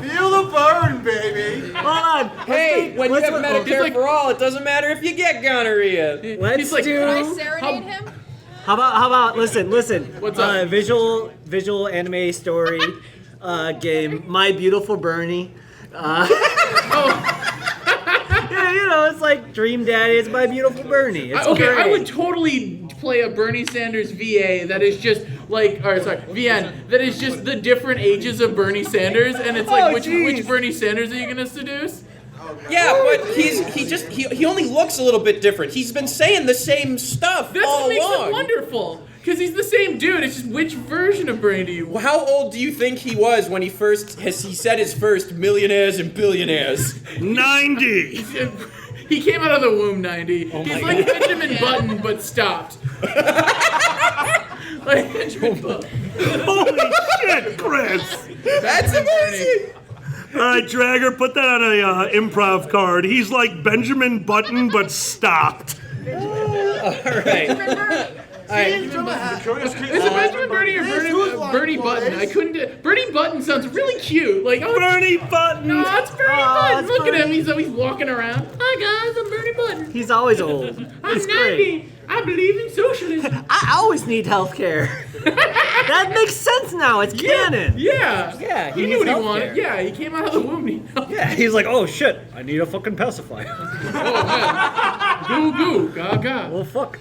[SPEAKER 5] Feel the burn, baby.
[SPEAKER 3] Hold on.
[SPEAKER 7] Hey, when you have
[SPEAKER 4] He's
[SPEAKER 7] Medicare
[SPEAKER 4] like-
[SPEAKER 7] for all, it doesn't matter if you get gonorrhea.
[SPEAKER 3] Let's
[SPEAKER 4] He's like,
[SPEAKER 3] do.
[SPEAKER 6] Can I serenade him?
[SPEAKER 3] How about listen?
[SPEAKER 4] What's up?
[SPEAKER 3] Visual anime story game. My Beautiful Bernie. Yeah, you know, it's like Dream Daddy. It's My Beautiful Bernie. It's
[SPEAKER 4] Okay, I
[SPEAKER 3] great.
[SPEAKER 4] would totally play a Bernie Sanders VA that is just like, or sorry, VN, that is just the different ages of Bernie Sanders, and it's like,
[SPEAKER 3] Oh,
[SPEAKER 4] which
[SPEAKER 3] jeez.
[SPEAKER 4] Bernie Sanders are you gonna seduce?
[SPEAKER 7] Yeah, but he only looks a little bit different. He's been saying the same stuff
[SPEAKER 4] That's
[SPEAKER 7] all
[SPEAKER 4] what makes
[SPEAKER 7] along.
[SPEAKER 4] it wonderful, because he's the same dude. It's just which version of Bernie do you want?
[SPEAKER 7] How old do you think he was when he said his first millionaires and billionaires?
[SPEAKER 2] 90.
[SPEAKER 4] He came out of the womb 90.
[SPEAKER 3] Oh
[SPEAKER 4] He's like Benjamin Button, but stopped. Like Benjamin Button.
[SPEAKER 2] Holy shit, Chris.
[SPEAKER 7] That's amazing.
[SPEAKER 2] All right, Draggor, put that on a improv card. He's like Benjamin Button, but stopped.
[SPEAKER 3] All right.
[SPEAKER 5] Scenes from a hat.
[SPEAKER 4] Is it Benjamin Bernie or Bernie Button? I couldn't do Bernie Button sounds really cute. Like, oh,
[SPEAKER 2] Bernie Button.
[SPEAKER 4] no, it's Bernie Button.
[SPEAKER 3] it's
[SPEAKER 4] Look at him.
[SPEAKER 3] Bernie.
[SPEAKER 4] He's always walking around. Hi, guys. I'm Bernie Button.
[SPEAKER 3] He's always old.
[SPEAKER 4] I'm
[SPEAKER 3] It's
[SPEAKER 4] 90.
[SPEAKER 3] great.
[SPEAKER 4] I believe in socialism.
[SPEAKER 3] I always need health care. That makes sense now. It's canon.
[SPEAKER 4] Yeah.
[SPEAKER 3] Yeah,
[SPEAKER 4] He
[SPEAKER 3] he
[SPEAKER 4] knew
[SPEAKER 3] needs
[SPEAKER 4] what he
[SPEAKER 3] healthcare.
[SPEAKER 4] wanted. Yeah, he came out of the womb. He
[SPEAKER 3] Yeah, he's like, oh shit, I need a fucking pacifier.
[SPEAKER 4] Goo goo. Gaga.
[SPEAKER 3] Well, fuck.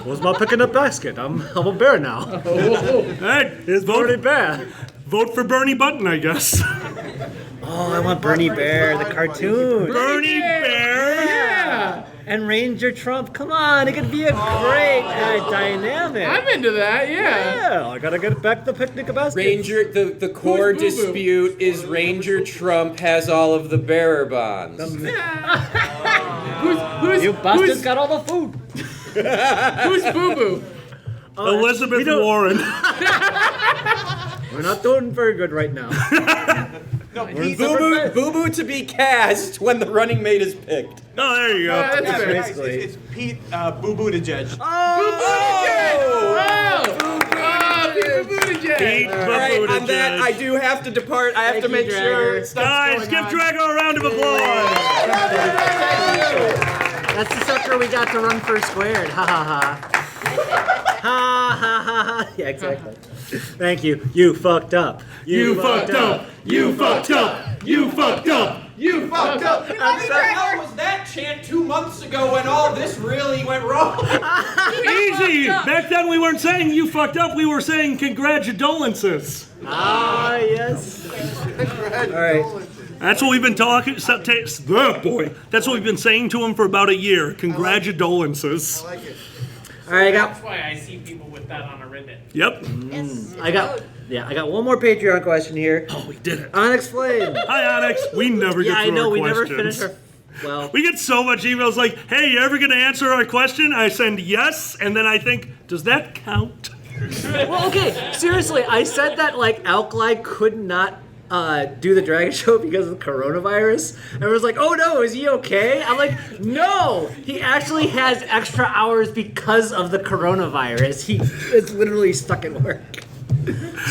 [SPEAKER 3] Where's my picking up basket? I'm a bear now.
[SPEAKER 2] Hey,
[SPEAKER 3] It's already bad.
[SPEAKER 2] vote for Bernie Button, I guess.
[SPEAKER 3] Oh, I want Bernie Bear, the cartoon.
[SPEAKER 2] Bernie Bear.
[SPEAKER 4] Yeah.
[SPEAKER 3] And Ranger Trump. Come on, it could be a great dynamic.
[SPEAKER 4] I'm into that. Yeah.
[SPEAKER 3] Yeah, I gotta get back the picnic basket.
[SPEAKER 7] Ranger, the core
[SPEAKER 4] Who's Boo Boo?
[SPEAKER 7] dispute is Ranger Trump has all of the bearer bonds.
[SPEAKER 3] You bastards got all the food.
[SPEAKER 4] Who's Boo Boo?
[SPEAKER 2] Elizabeth Warren.
[SPEAKER 3] We're not doing very good right now.
[SPEAKER 7] Boo Boo to be cast when the running mate is picked.
[SPEAKER 2] Oh, there you go.
[SPEAKER 4] That's fair.
[SPEAKER 3] Basically.
[SPEAKER 5] It's Pete Boo Boo to judge.
[SPEAKER 4] Pete Buttigieg.
[SPEAKER 2] Pete
[SPEAKER 7] All right, on
[SPEAKER 2] Buttigieg.
[SPEAKER 7] that, I do have to depart. I have to make sure.
[SPEAKER 2] Guys, give Draggor a round of applause.
[SPEAKER 3] That's the sucker we got to run first squared. Ha ha ha. Ha ha ha ha. Yeah, exactly. Thank you. You fucked up.
[SPEAKER 2] You fucked up. You fucked up. You fucked up.
[SPEAKER 5] You fucked up.
[SPEAKER 7] What the hell was that chant 2 months ago when all this really went wrong?
[SPEAKER 2] Easy. Back then we weren't saying you fucked up. We were saying congratulations.
[SPEAKER 3] Ah, yes. All right.
[SPEAKER 2] That's what we've been talking. Oh boy. That's what we've been saying to him for about a year. Congratulations.
[SPEAKER 5] I like it.
[SPEAKER 3] All right, I got.
[SPEAKER 9] That's why I see people with that on a ribbon.
[SPEAKER 2] Yep.
[SPEAKER 6] Yes.
[SPEAKER 3] I got. Yeah, I got one more Patreon question here.
[SPEAKER 2] Oh, we did it.
[SPEAKER 3] Unexplained.
[SPEAKER 2] Hi, Onyx. We never get
[SPEAKER 3] Yeah,
[SPEAKER 2] through
[SPEAKER 3] I know.
[SPEAKER 2] our
[SPEAKER 3] We
[SPEAKER 2] questions.
[SPEAKER 3] never finished our. Well,
[SPEAKER 2] We get so much emails like, hey, you ever going to answer our question? I send yes, and then I think, does that count?
[SPEAKER 3] well, okay. Seriously, I said that like Alkali could not do the Dragon Show because of the coronavirus. And I was like, oh no, is he okay? I'm like, no, he actually has extra hours because of the coronavirus. He is literally stuck at work.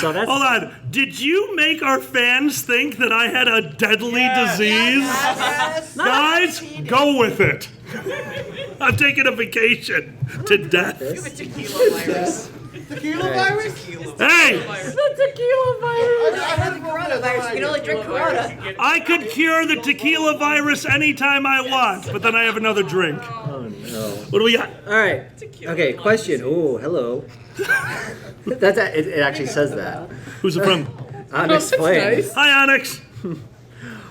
[SPEAKER 3] So that's.
[SPEAKER 2] Hold on. Did you make our fans think that I had a deadly disease?
[SPEAKER 6] Yes.
[SPEAKER 2] Guys, go with it. I'm taking a vacation to death.
[SPEAKER 8] Tequila virus.
[SPEAKER 5] Tequila virus?
[SPEAKER 2] Hey,
[SPEAKER 3] The tequila virus.
[SPEAKER 5] I heard
[SPEAKER 6] Coronavirus. You can only drink Corona.
[SPEAKER 2] I could cure the tequila virus anytime I want, but then I have another drink.
[SPEAKER 3] Oh no.
[SPEAKER 2] What do we got?
[SPEAKER 3] All right. Okay. Question. Oh, hello. That's it. Actually says that.
[SPEAKER 2] Who's it from?
[SPEAKER 3] Unexplained.
[SPEAKER 4] Nice.
[SPEAKER 2] Hi, Onyx.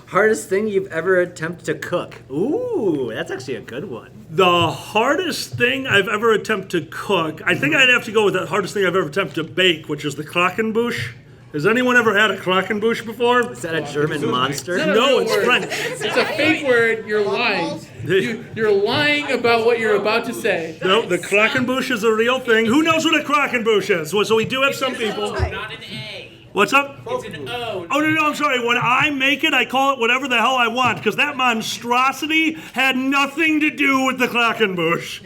[SPEAKER 3] Hardest thing you've ever attempted to cook. Ooh, that's actually a good one.
[SPEAKER 2] The hardest thing I've ever attempted to cook, I think I'd have to go with the hardest thing I've ever attempted to bake, which is the Krakenbush. Has anyone ever had a Krakenbush before?
[SPEAKER 3] Is that a German monster?
[SPEAKER 4] Not a
[SPEAKER 2] No,
[SPEAKER 4] real
[SPEAKER 2] it's
[SPEAKER 4] word.
[SPEAKER 2] French.
[SPEAKER 4] It's a fake word. You're lying. You're lying about what you're about to say.
[SPEAKER 2] No, the Krakenbush is a real thing. Who knows what a Krakenbush is? So we do have some people.
[SPEAKER 9] Not an A.
[SPEAKER 2] What's up?
[SPEAKER 9] It's an O.
[SPEAKER 2] Oh, no, I'm sorry. When I make it, I call it whatever the hell I want, because that monstrosity had nothing to do with the Krakenbush.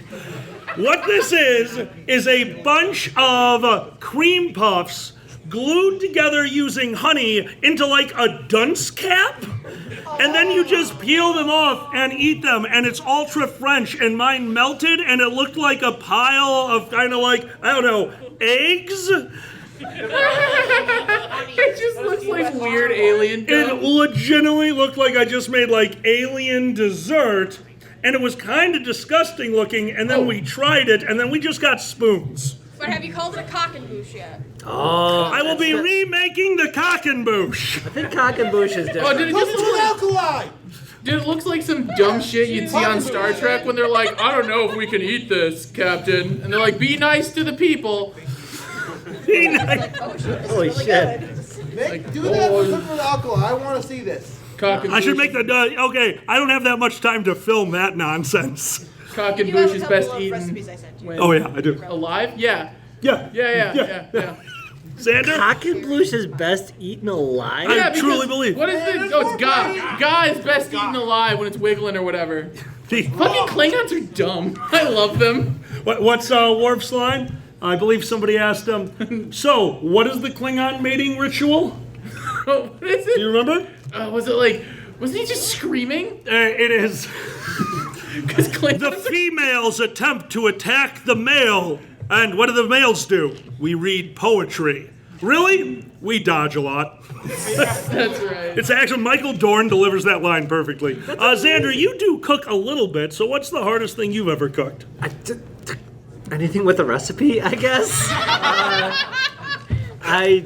[SPEAKER 2] What this is a bunch of cream puffs glued together using honey into like a dunce cap. And then you just peel them off and eat them, and it's ultra French, and mine melted, and it looked like a pile of kind of like, I don't know, eggs?
[SPEAKER 4] It just looks like weird alien
[SPEAKER 2] It
[SPEAKER 4] dumb.
[SPEAKER 2] legitimately looked like I just made like alien dessert, and it was kind of disgusting looking, and then we tried it, and then we just got spoons.
[SPEAKER 1] But have you called it a cock and boosh yet?
[SPEAKER 3] Oh,
[SPEAKER 2] I will be remaking the Krakenbush.
[SPEAKER 3] I think cock and bush is
[SPEAKER 4] Oh,
[SPEAKER 3] different.
[SPEAKER 4] did it
[SPEAKER 5] What's
[SPEAKER 4] just
[SPEAKER 5] with
[SPEAKER 4] look like,
[SPEAKER 5] alkali?
[SPEAKER 4] dude, it looks like some dumb shit you'd see on Star Trek when they're like, I don't know if we can eat this, Captain. And they're like, be nice to the people.
[SPEAKER 3] Holy shit.
[SPEAKER 5] Do that for cook with alkali. I want to see this.
[SPEAKER 4] Cock and
[SPEAKER 2] I should
[SPEAKER 4] Boosh-
[SPEAKER 2] make the, okay, I don't have that much time to film that nonsense.
[SPEAKER 4] Cock and
[SPEAKER 6] You have
[SPEAKER 4] Boosh
[SPEAKER 6] a
[SPEAKER 4] is
[SPEAKER 6] couple
[SPEAKER 4] best
[SPEAKER 6] of
[SPEAKER 4] eaten
[SPEAKER 6] recipes I sent you.
[SPEAKER 2] Oh yeah, I do.
[SPEAKER 4] alive? Yeah.
[SPEAKER 2] Yeah.
[SPEAKER 4] Yeah.
[SPEAKER 2] Xander?
[SPEAKER 3] Cock and bush is best eaten alive?
[SPEAKER 2] I
[SPEAKER 4] Yeah, because
[SPEAKER 2] truly believe.
[SPEAKER 4] What is the? Oh, it's Guy. Guy is best eaten alive when it's wiggling or whatever.
[SPEAKER 2] The-
[SPEAKER 4] Fucking Klingons are dumb. I love them.
[SPEAKER 2] What's Worf's line? I believe somebody asked him, so, what is the Klingon mating ritual?
[SPEAKER 4] What is it?
[SPEAKER 2] Do you remember?
[SPEAKER 4] Was it like, wasn't he just screaming?
[SPEAKER 2] It is. The
[SPEAKER 4] The
[SPEAKER 2] females attempt to attack the male, and what do the males do? We read poetry. Really? We dodge a lot.
[SPEAKER 4] That's right.
[SPEAKER 2] It's actually Michael Dorn delivers that line perfectly. Xander, you do cook a little bit, so what's the hardest thing you've ever cooked?
[SPEAKER 3] Anything with a recipe, I guess. I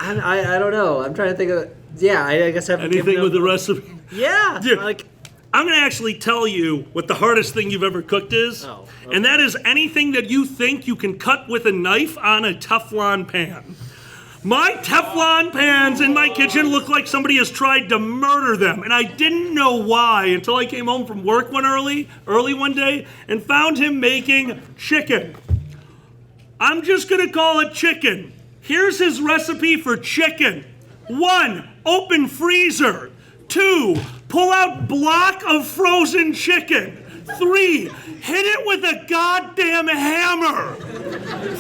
[SPEAKER 3] don't know. I'm trying to think of. Yeah, I guess I've
[SPEAKER 2] Anything with a recipe?
[SPEAKER 3] Yeah,
[SPEAKER 2] Dude,
[SPEAKER 3] like
[SPEAKER 2] I'm going to actually tell you what the hardest thing you've ever cooked is.
[SPEAKER 3] Oh, okay.
[SPEAKER 2] And that is anything that you think you can cut with a knife on a Teflon pan. My Teflon pans in my kitchen look like somebody has tried to murder them, and I didn't know why until I came home from work early one day and found him making chicken. I'm just gonna call it chicken. Here's his recipe for chicken. 1, open freezer. 2, pull out block of frozen chicken. 3, hit it with a goddamn hammer.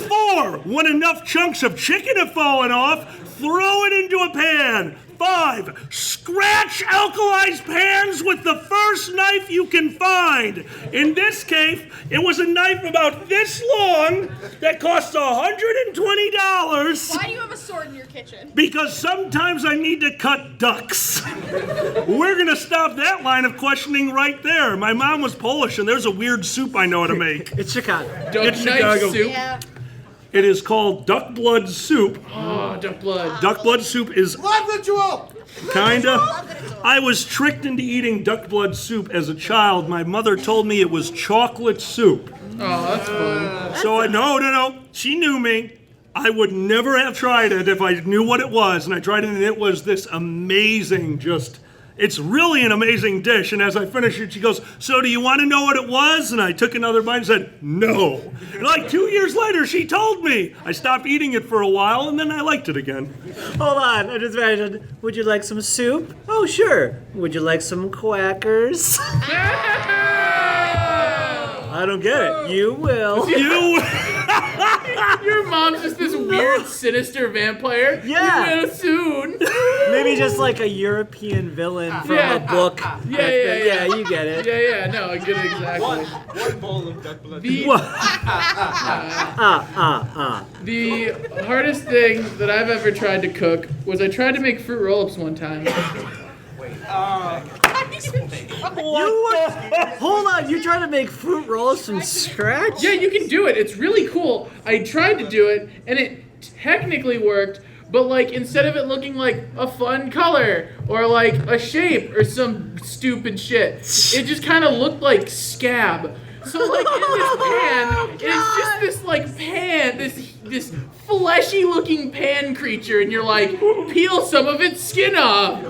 [SPEAKER 2] 4, when enough chunks of chicken have fallen off, throw it into a pan. 5, scratch Alkali's pans with the first knife you can find. In this case, it was a knife about this long that costs $120.
[SPEAKER 1] Why do you have a sword in your kitchen?
[SPEAKER 2] Because sometimes I need to cut ducks. We're going to stop that line of questioning right there. My mom was Polish, and there's a weird soup I know how to make.
[SPEAKER 3] it's Chicago.
[SPEAKER 4] duck
[SPEAKER 2] It's
[SPEAKER 4] knife
[SPEAKER 2] Chicago.
[SPEAKER 4] soup.
[SPEAKER 6] Yeah.
[SPEAKER 2] It is called duck blood soup.
[SPEAKER 4] Oh, duck blood.
[SPEAKER 2] Duck blood soup is
[SPEAKER 5] Blood ritual!
[SPEAKER 2] kinda. I was tricked into eating duck blood soup as a child. My mother told me it was chocolate soup.
[SPEAKER 4] Oh, that's fun.
[SPEAKER 2] So no. She knew me. I would never have tried it if I knew what it was. And I tried it, and it was this amazing, it's really an amazing dish. And as I finished it, she goes, so do you want to know what it was? And I took another bite and said, no. And like 2 years later, she told me. I stopped eating it for a while, and then I liked it again.
[SPEAKER 3] Hold on, I just imagined. Would you like some soup? Oh, sure. Would you like some quackers? I don't get it. You will.
[SPEAKER 2] You...
[SPEAKER 4] Your mom's just this weird, sinister vampire.
[SPEAKER 3] Yeah.
[SPEAKER 4] You will soon.
[SPEAKER 3] Maybe just like a European villain from
[SPEAKER 4] Yeah.
[SPEAKER 3] a book.
[SPEAKER 4] Yeah.
[SPEAKER 3] You get it.
[SPEAKER 4] Yeah, no, I get it exactly.
[SPEAKER 8] One bowl of duck blood.
[SPEAKER 4] The, the hardest thing that I've ever tried to cook was I tried to make fruit roll-ups one time.
[SPEAKER 3] Hold on, you trying to make fruit rolls from scratch?
[SPEAKER 4] Yeah, you can do it. It's really cool. I tried to do it, and it technically worked, but like instead of it looking like a fun color or like a shape or some stupid shit, it just kind of looked like scab. So like in this pan, it's just this like pan, this fleshy looking pan creature, and you're like, peel some of its skin off.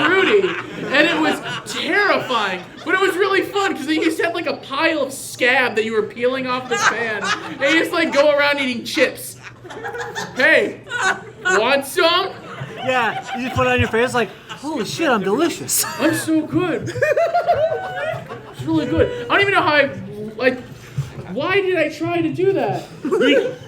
[SPEAKER 4] Fruity. And it was terrifying, but it was really fun because you just had like a pile of scab that you were peeling off the pan, and you just like go around eating chips. Hey, want some?
[SPEAKER 3] Yeah, you just put it on your face like, holy shit, I'm delicious.
[SPEAKER 4] I'm so good. It's really good. I don't even know how why did I try to do that?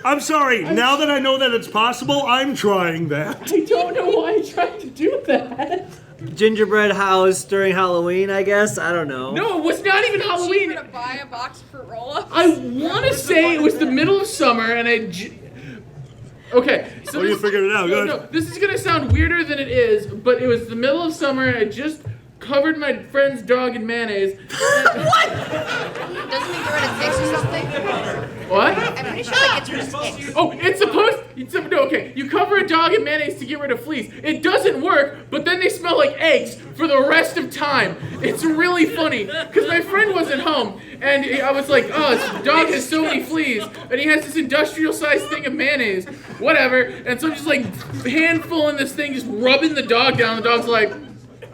[SPEAKER 2] I'm sorry. Now that I know that it's possible, I'm trying that.
[SPEAKER 4] I don't know why I tried to do that.
[SPEAKER 3] Gingerbread house during Halloween, I guess? I don't know.
[SPEAKER 4] No, it was not even Halloween.
[SPEAKER 1] Cheaper to buy a box of fruit roll-ups.
[SPEAKER 4] I want to say it was the middle of summer, and okay, so
[SPEAKER 2] Oh, you figured it out. Good.
[SPEAKER 4] No, this is gonna sound weirder than it is, but it was the middle of summer, and I just covered my friend's dog in mayonnaise.
[SPEAKER 6] Doesn't he get rid of ticks or something?
[SPEAKER 4] What?
[SPEAKER 6] I'm pretty sure that gets rid of ticks.
[SPEAKER 4] Oh, okay. You cover a dog in mayonnaise to get rid of fleas. It doesn't work, but then they smell like eggs for the rest of time. It's really funny, because my friend wasn't home, and I was like, oh, this dog has so many fleas, and he has this industrial-sized thing of mayonnaise. Whatever. And so I'm just like handful in this thing, just rubbing the dog down. The dog's like...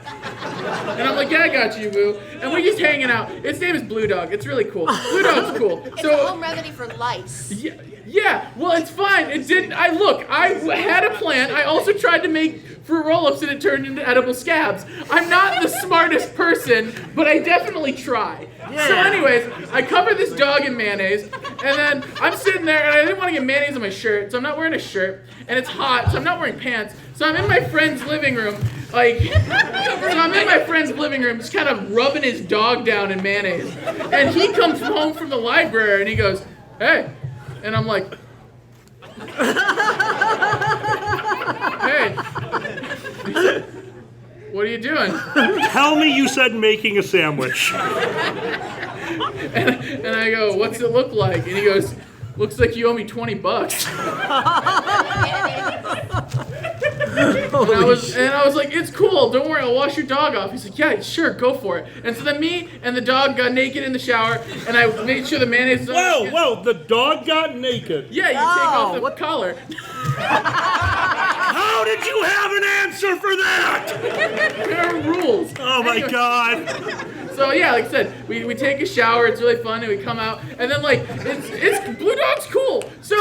[SPEAKER 4] And I'm like, yeah, I got you, boo. And we're just hanging out. Its name is Blue Dog. It's really cool. Blue Dog's cool.
[SPEAKER 6] It's a home remedy for lice.
[SPEAKER 4] Yeah, well, it's fine. It didn't. I had a plan. I also tried to make fruit roll-ups, and it turned into edible scabs. I'm not the smartest person, but I definitely try. So anyways, I cover this dog in mayonnaise, and then I'm sitting there, and I didn't want to get mayonnaise on my shirt, so I'm not wearing a shirt, and it's hot, so I'm not wearing pants. So I'm in my friend's living room, just kind of rubbing his dog down in mayonnaise. And he comes home from the library, and he goes, "Hey," and I'm like, "Hey." What are you doing?
[SPEAKER 2] Tell me you said making a sandwich.
[SPEAKER 4] And I go, "What's it look like?" And he goes, "Looks like you owe me $20." And I was like, "It's cool. Don't worry. I'll wash your dog off." He's like, "Yeah, sure. Go for it." And so then me and the dog got naked in the shower, and I made sure the mayonnaise was on his skin.
[SPEAKER 2] Whoa, the dog got naked.
[SPEAKER 4] Yeah, you take off the collar.
[SPEAKER 2] How did you have an answer for that?
[SPEAKER 4] There are rules.
[SPEAKER 2] Oh my God.
[SPEAKER 4] So yeah, like I said, we take a shower. It's really fun, and we come out, and then like it's Blue Dog's cool. So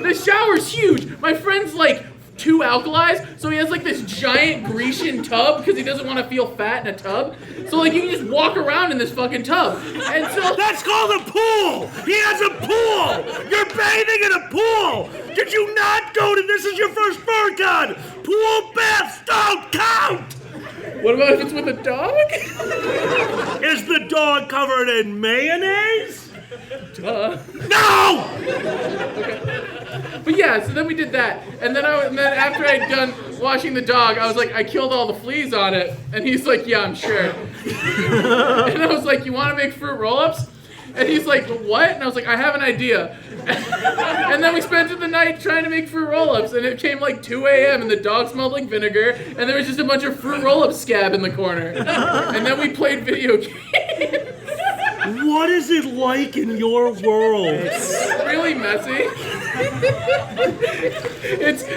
[SPEAKER 4] the shower's huge. My friend's like 2 alkalis, so he has like this giant Grecian tub because he doesn't want to feel fat in a tub. So like you can just walk around in this fucking tub. And so
[SPEAKER 2] that's called a pool. He has a pool. You're bathing in a pool. Did you not go to? This is your first fur con. Pool baths don't count.
[SPEAKER 4] What about if it's with a dog?
[SPEAKER 2] Is the dog covered in mayonnaise?
[SPEAKER 4] Duh.
[SPEAKER 2] No!
[SPEAKER 4] Okay. But yeah, so then we did that. And then after I'd done washing the dog, I was like, I killed all the fleas on it. And he's like, yeah, I'm sure. And I was like, you want to make fruit roll-ups? And he's like, what? And I was like, I have an idea. And then we spent the night trying to make fruit roll-ups, and it came like 2 a.m. and the dog smelled like vinegar, and there was just a bunch of fruit roll-up scab in the corner. And then we played video games.
[SPEAKER 2] What is it like in your world?
[SPEAKER 4] It's really messy.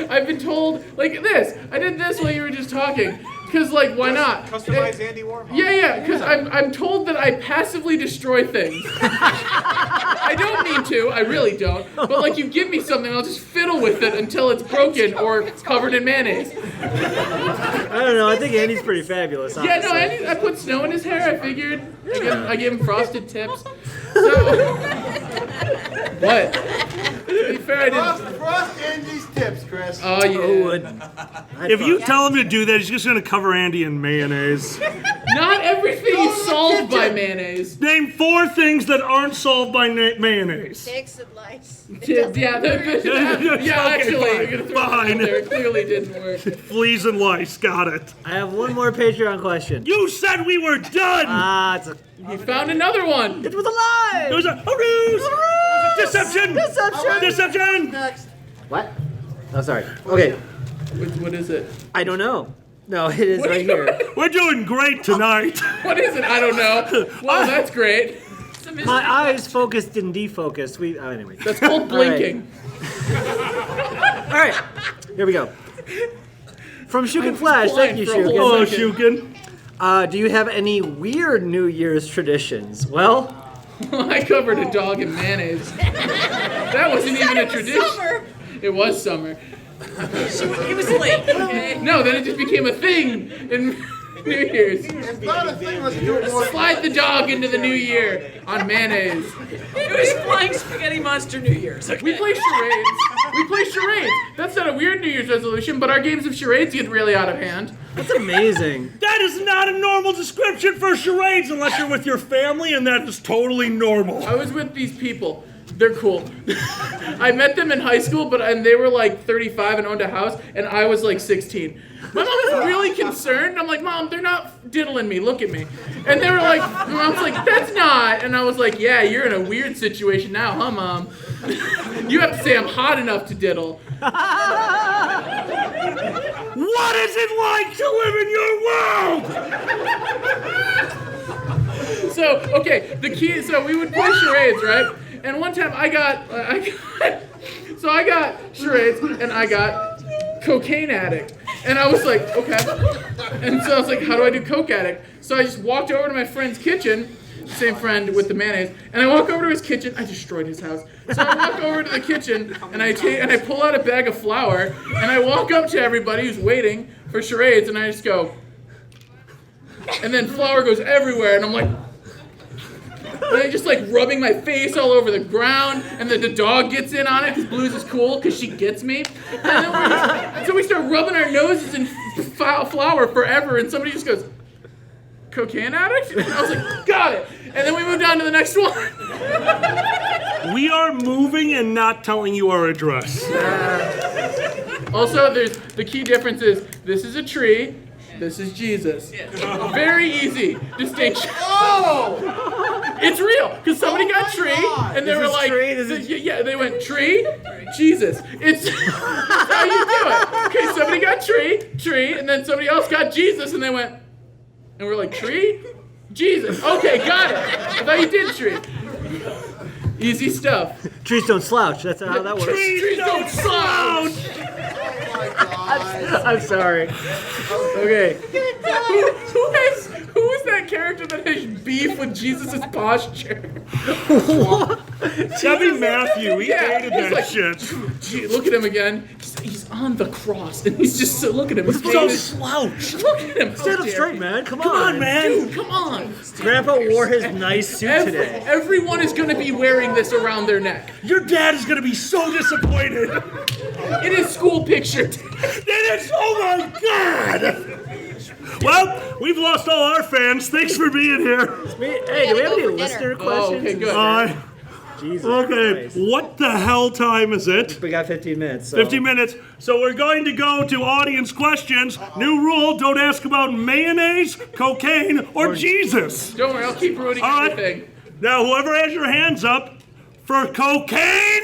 [SPEAKER 4] I've been told, like this. I did this while you were just talking. Because, like, why not?
[SPEAKER 5] Customize Andy Warhol.
[SPEAKER 4] Yeah, because I'm told that I passively destroy things. I don't mean to, I really don't. But, like, you give me something, I'll just fiddle with it until it's broken or covered in mayonnaise.
[SPEAKER 3] I don't know, I think Andy's pretty fabulous, honestly.
[SPEAKER 4] Yeah, no, I put snow in his hair, I figured. I gave him frosted tips. So, what? To be fair, I didn't.
[SPEAKER 5] Frost Andy's tips, Chris.
[SPEAKER 4] Oh, yeah.
[SPEAKER 2] If you tell him to do that, he's just going to cover Andy in mayonnaise.
[SPEAKER 4] Not everything is solved by mayonnaise.
[SPEAKER 2] Name 4 things that aren't solved by mayonnaise.
[SPEAKER 6] Ticks and lice.
[SPEAKER 4] Yeah, actually,
[SPEAKER 2] Fine.
[SPEAKER 4] It clearly didn't work.
[SPEAKER 2] Fleas and lice, got it.
[SPEAKER 3] I have one more Patreon question.
[SPEAKER 2] You said we were done!
[SPEAKER 4] You found another one.
[SPEAKER 3] It was a lie!
[SPEAKER 2] It was a ruse! Deception! Deception!
[SPEAKER 5] Next.
[SPEAKER 3] What? Oh, sorry. Okay.
[SPEAKER 4] What is it?
[SPEAKER 3] I don't know. No, it is right here.
[SPEAKER 2] We're doing great tonight.
[SPEAKER 4] What is it? I don't know. Well, that's great.
[SPEAKER 3] My eyes focused and defocused. Anyway.
[SPEAKER 4] That's called blinking.
[SPEAKER 3] All right. Here we go. From Shukin Flash. Thank you, Shukin.
[SPEAKER 2] Oh, Shukin.
[SPEAKER 3] Do you have any weird New Year's traditions? Well,
[SPEAKER 4] I covered a dog in mayonnaise. That wasn't even a tradition.
[SPEAKER 6] Summer.
[SPEAKER 4] It was summer.
[SPEAKER 9] It was late, okay?
[SPEAKER 4] No, then it just became a thing in New Year's.
[SPEAKER 5] It's not a thing. Let's do it more.
[SPEAKER 4] Slide the dog into the new year on mayonnaise.
[SPEAKER 9] It was Flying Spaghetti Monster New Year's, okay?
[SPEAKER 4] We play charades. That's not a weird New Year's resolution, but our games of charades get really out of hand.
[SPEAKER 3] that's amazing.
[SPEAKER 2] That is not a normal description for charades unless you're with your family, and that is totally normal.
[SPEAKER 4] I was with these people. They're cool. I met them in high school, and they were like 35 and owned a house, and I was like 16. My mom was really concerned. I'm like, Mom, they're not diddling me. Look at me. And they were like, my mom's like, that's not. And I was like, yeah, you're in a weird situation now, huh, Mom? You have to say I'm hot enough to diddle.
[SPEAKER 2] What is it like to live in your world?
[SPEAKER 4] So, okay, the key, so we would play charades, right? And one time I got charades and I got cocaine addict. And I was like, okay. And so I was like, how do I do coke addict? So I just walked over to my friend's kitchen, same friend with the mayonnaise, and I walk over to his kitchen. I destroyed his house. So I walk over to the kitchen and I pull out a bag of flour and I walk up to everybody who's waiting for charades and I just go, and then flour goes everywhere and I'm like, And then just like rubbing my face all over the ground, and then the dog gets in on it because Blues is cool because she gets me. And then so we start rubbing our noses in flour forever, and somebody just goes, "Cocaine addict?" And I was like, "Got it." And then we moved on to the next one.
[SPEAKER 2] We are moving and not telling you our address.
[SPEAKER 4] Also, there's the key difference is this is a tree, this is Jesus. Very easy distinction.
[SPEAKER 5] Oh!
[SPEAKER 4] It's real, because somebody got tree, and they were like, yeah, they went tree, Jesus. It's that's how you do it. Okay, somebody got tree, and then somebody else got Jesus, and they went, and we're like, tree, Jesus. Okay, got it. I thought you did tree. Easy stuff.
[SPEAKER 3] Trees don't slouch. That's how that works.
[SPEAKER 4] Trees don't slouch.
[SPEAKER 3] I'm sorry. Okay.
[SPEAKER 4] Who is that character that has beef with Jesus' posture?
[SPEAKER 2] That'd be Matthew. He hated
[SPEAKER 4] he's
[SPEAKER 2] that
[SPEAKER 4] like,
[SPEAKER 2] shit.
[SPEAKER 4] Gee, look at him again. He's on the cross, and he's just so look at him. His
[SPEAKER 2] So
[SPEAKER 4] face is-
[SPEAKER 2] slouched.
[SPEAKER 4] Look at him.
[SPEAKER 3] Stand up straight, man. Come on,
[SPEAKER 2] man.
[SPEAKER 4] Dude, come on.
[SPEAKER 3] Grandpa wore his nice suit today.
[SPEAKER 4] Everyone is going to be wearing this around their neck.
[SPEAKER 2] Your dad is gonna be so disappointed.
[SPEAKER 4] It is school picture.
[SPEAKER 2] It is. Oh my God. Well, we've lost all our fans. Thanks for being here.
[SPEAKER 3] Hey, do we have any listener questions?
[SPEAKER 4] Okay, good.
[SPEAKER 3] Jesus
[SPEAKER 2] Okay,
[SPEAKER 3] Christ.
[SPEAKER 2] what the hell time is it?
[SPEAKER 3] We got 15 minutes. So.
[SPEAKER 2] 50 minutes. So we're going to go to audience questions. New rule, don't ask about mayonnaise, cocaine, or Jesus.
[SPEAKER 4] Don't worry, I'll keep rooting
[SPEAKER 2] All right.
[SPEAKER 4] everything.
[SPEAKER 2] Now, whoever has your hands up for cocaine,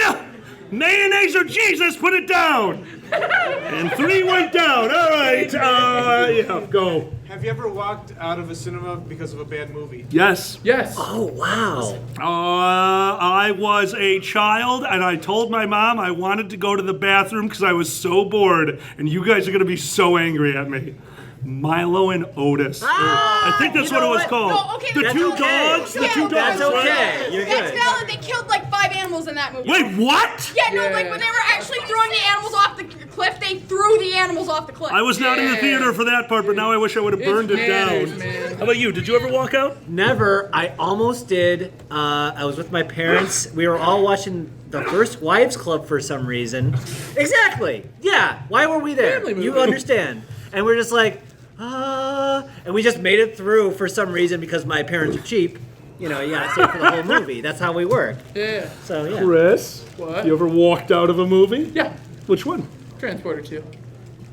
[SPEAKER 2] mayonnaise, or Jesus, put it down. And 3 went down. All right. Yeah, go.
[SPEAKER 8] Have you ever walked out of a cinema because of a bad movie?
[SPEAKER 2] Yes.
[SPEAKER 4] Yes.
[SPEAKER 3] Oh, wow.
[SPEAKER 2] I was a child, and I told my mom I wanted to go to the bathroom because I was so bored, and you guys are going to be so angry at me. Milo and Otis. I think that's what it was called.
[SPEAKER 1] No, okay,
[SPEAKER 2] the
[SPEAKER 1] that's
[SPEAKER 2] two
[SPEAKER 1] okay.
[SPEAKER 2] dogs. The
[SPEAKER 1] Yeah,
[SPEAKER 2] two dogs.
[SPEAKER 3] That's
[SPEAKER 2] right?
[SPEAKER 3] okay. You're
[SPEAKER 1] That's
[SPEAKER 3] good.
[SPEAKER 1] valid. They killed like 5 animals in that movie.
[SPEAKER 2] Wait, what?
[SPEAKER 1] Yeah, no, like when they were actually throwing the animals off the cliff, they threw the animals off the cliff.
[SPEAKER 2] I was not in the theater for that part, but now I wish I would have burned it
[SPEAKER 4] manners,
[SPEAKER 2] down.
[SPEAKER 4] man.
[SPEAKER 2] How about you? Did you ever walk out?
[SPEAKER 3] Never. I almost did. I was with my parents. We were all watching the First Wives Club for some reason. Exactly. Yeah. Why were we there?
[SPEAKER 4] Family movie.
[SPEAKER 3] You understand. And we're just like, and we just made it through for some reason because my parents are cheap. You know, you gotta stay for the whole movie. That's how we work.
[SPEAKER 4] Yeah.
[SPEAKER 3] So, yeah.
[SPEAKER 2] Chris,
[SPEAKER 4] What?
[SPEAKER 2] you ever walked out of a movie?
[SPEAKER 4] Yeah.
[SPEAKER 2] Which one?
[SPEAKER 4] Transporter 2.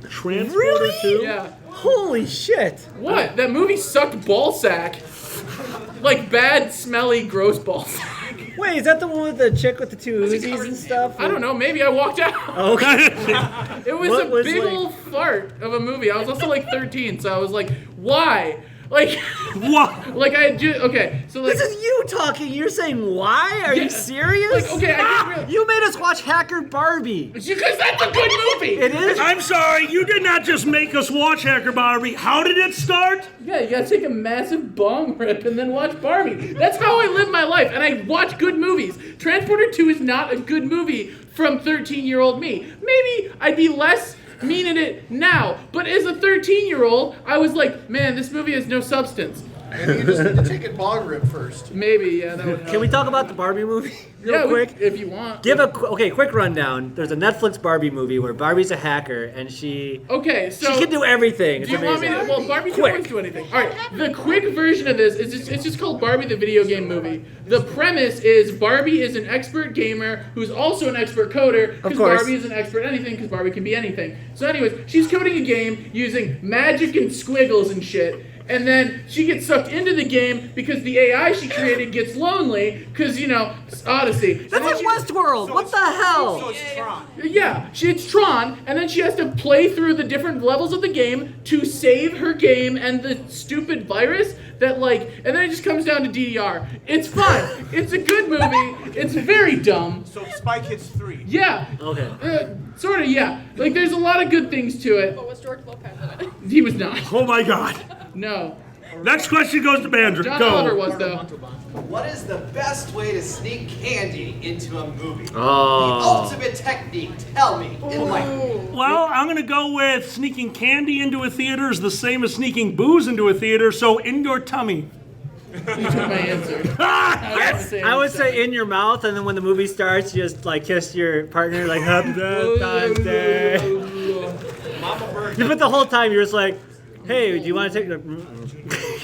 [SPEAKER 2] Transporter
[SPEAKER 3] Really?
[SPEAKER 2] 2?
[SPEAKER 4] Yeah.
[SPEAKER 3] Holy shit.
[SPEAKER 4] What? That movie sucked ball sack. Like bad, smelly, gross ball sack.
[SPEAKER 3] Wait, is that the one with the chick with the 2 Uzis and stuff?
[SPEAKER 4] I don't know. Maybe I walked out.
[SPEAKER 3] Okay.
[SPEAKER 4] It was
[SPEAKER 3] What
[SPEAKER 4] a
[SPEAKER 3] was,
[SPEAKER 4] big
[SPEAKER 3] like-
[SPEAKER 4] old fart of a movie. I was also like 13, so I was like, why? Like,
[SPEAKER 2] What?
[SPEAKER 4] like I had just, okay, so like,
[SPEAKER 3] This is you talking. You're saying why? Are
[SPEAKER 4] Yeah.
[SPEAKER 3] you serious?
[SPEAKER 4] like, okay, I didn't really,
[SPEAKER 3] You made us watch Hacker Barbie.
[SPEAKER 4] because that's a good movie.
[SPEAKER 3] It is?
[SPEAKER 2] I'm sorry, you did not just make us watch Hacker Barbie. How did it start?
[SPEAKER 4] Yeah, you gotta take a massive bong rip and then watch Barbie. That's how I live my life, and I watch good movies. Transporter 2 is not a good movie from 13-year-old me. Maybe I'd be less mean at it now, but as a 13-year-old, I was like, man, this movie has no substance.
[SPEAKER 5] Maybe you just need to take a bog rip first.
[SPEAKER 4] Maybe, yeah, that would help.
[SPEAKER 3] Can we talk about the Barbie movie real
[SPEAKER 4] Yeah,
[SPEAKER 3] quick?
[SPEAKER 4] if you want.
[SPEAKER 3] Give a quick rundown. There's a Netflix Barbie movie where Barbie's a hacker and she
[SPEAKER 4] Okay, so
[SPEAKER 3] can do everything. It's
[SPEAKER 4] do you want me
[SPEAKER 3] amazing.
[SPEAKER 4] to? Well, Barbie can
[SPEAKER 3] Quick.
[SPEAKER 4] always do anything. All right, the quick version of this is it's just called Barbie the video game movie. The premise is Barbie is an expert gamer who's also an expert coder because
[SPEAKER 3] course.
[SPEAKER 4] Barbie is an expert at anything because Barbie can be anything. So, anyways, she's coding a game using magic and squiggles and shit. And then she gets sucked into the game because the AI she created gets lonely because, you know, it's Odyssey.
[SPEAKER 3] That's
[SPEAKER 4] And then
[SPEAKER 3] in
[SPEAKER 4] she-
[SPEAKER 3] Westworld. What the hell?
[SPEAKER 8] So it's Tron.
[SPEAKER 4] Yeah, it's Tron, and then she has to play through the different levels of the game to save her game and the stupid virus that, like, and then it just comes down to DDR. It's fun. It's a good movie. It's very dumb.
[SPEAKER 8] So Spy Kids 3.
[SPEAKER 4] Yeah.
[SPEAKER 3] Okay.
[SPEAKER 4] Sort of, yeah. Like, there's a lot of good things to it.
[SPEAKER 1] But was George Lopez in it?
[SPEAKER 4] He was not.
[SPEAKER 2] Oh my God.
[SPEAKER 4] No.
[SPEAKER 2] Next question goes to Bandra.
[SPEAKER 4] John
[SPEAKER 2] Go.
[SPEAKER 4] Oliver was, though.
[SPEAKER 10] What is the best way to sneak candy into a movie?
[SPEAKER 3] Oh.
[SPEAKER 10] The ultimate technique, tell me, in life.
[SPEAKER 2] Well, I'm going to go with sneaking candy into a theater is the same as sneaking booze into a theater, so in your tummy.
[SPEAKER 4] You took my answer.
[SPEAKER 3] I would say in your mouth, and then when the movie starts, you just like kiss your partner, like Happy Valentine's Day. But the whole time you're just like, hey, do you want to take the?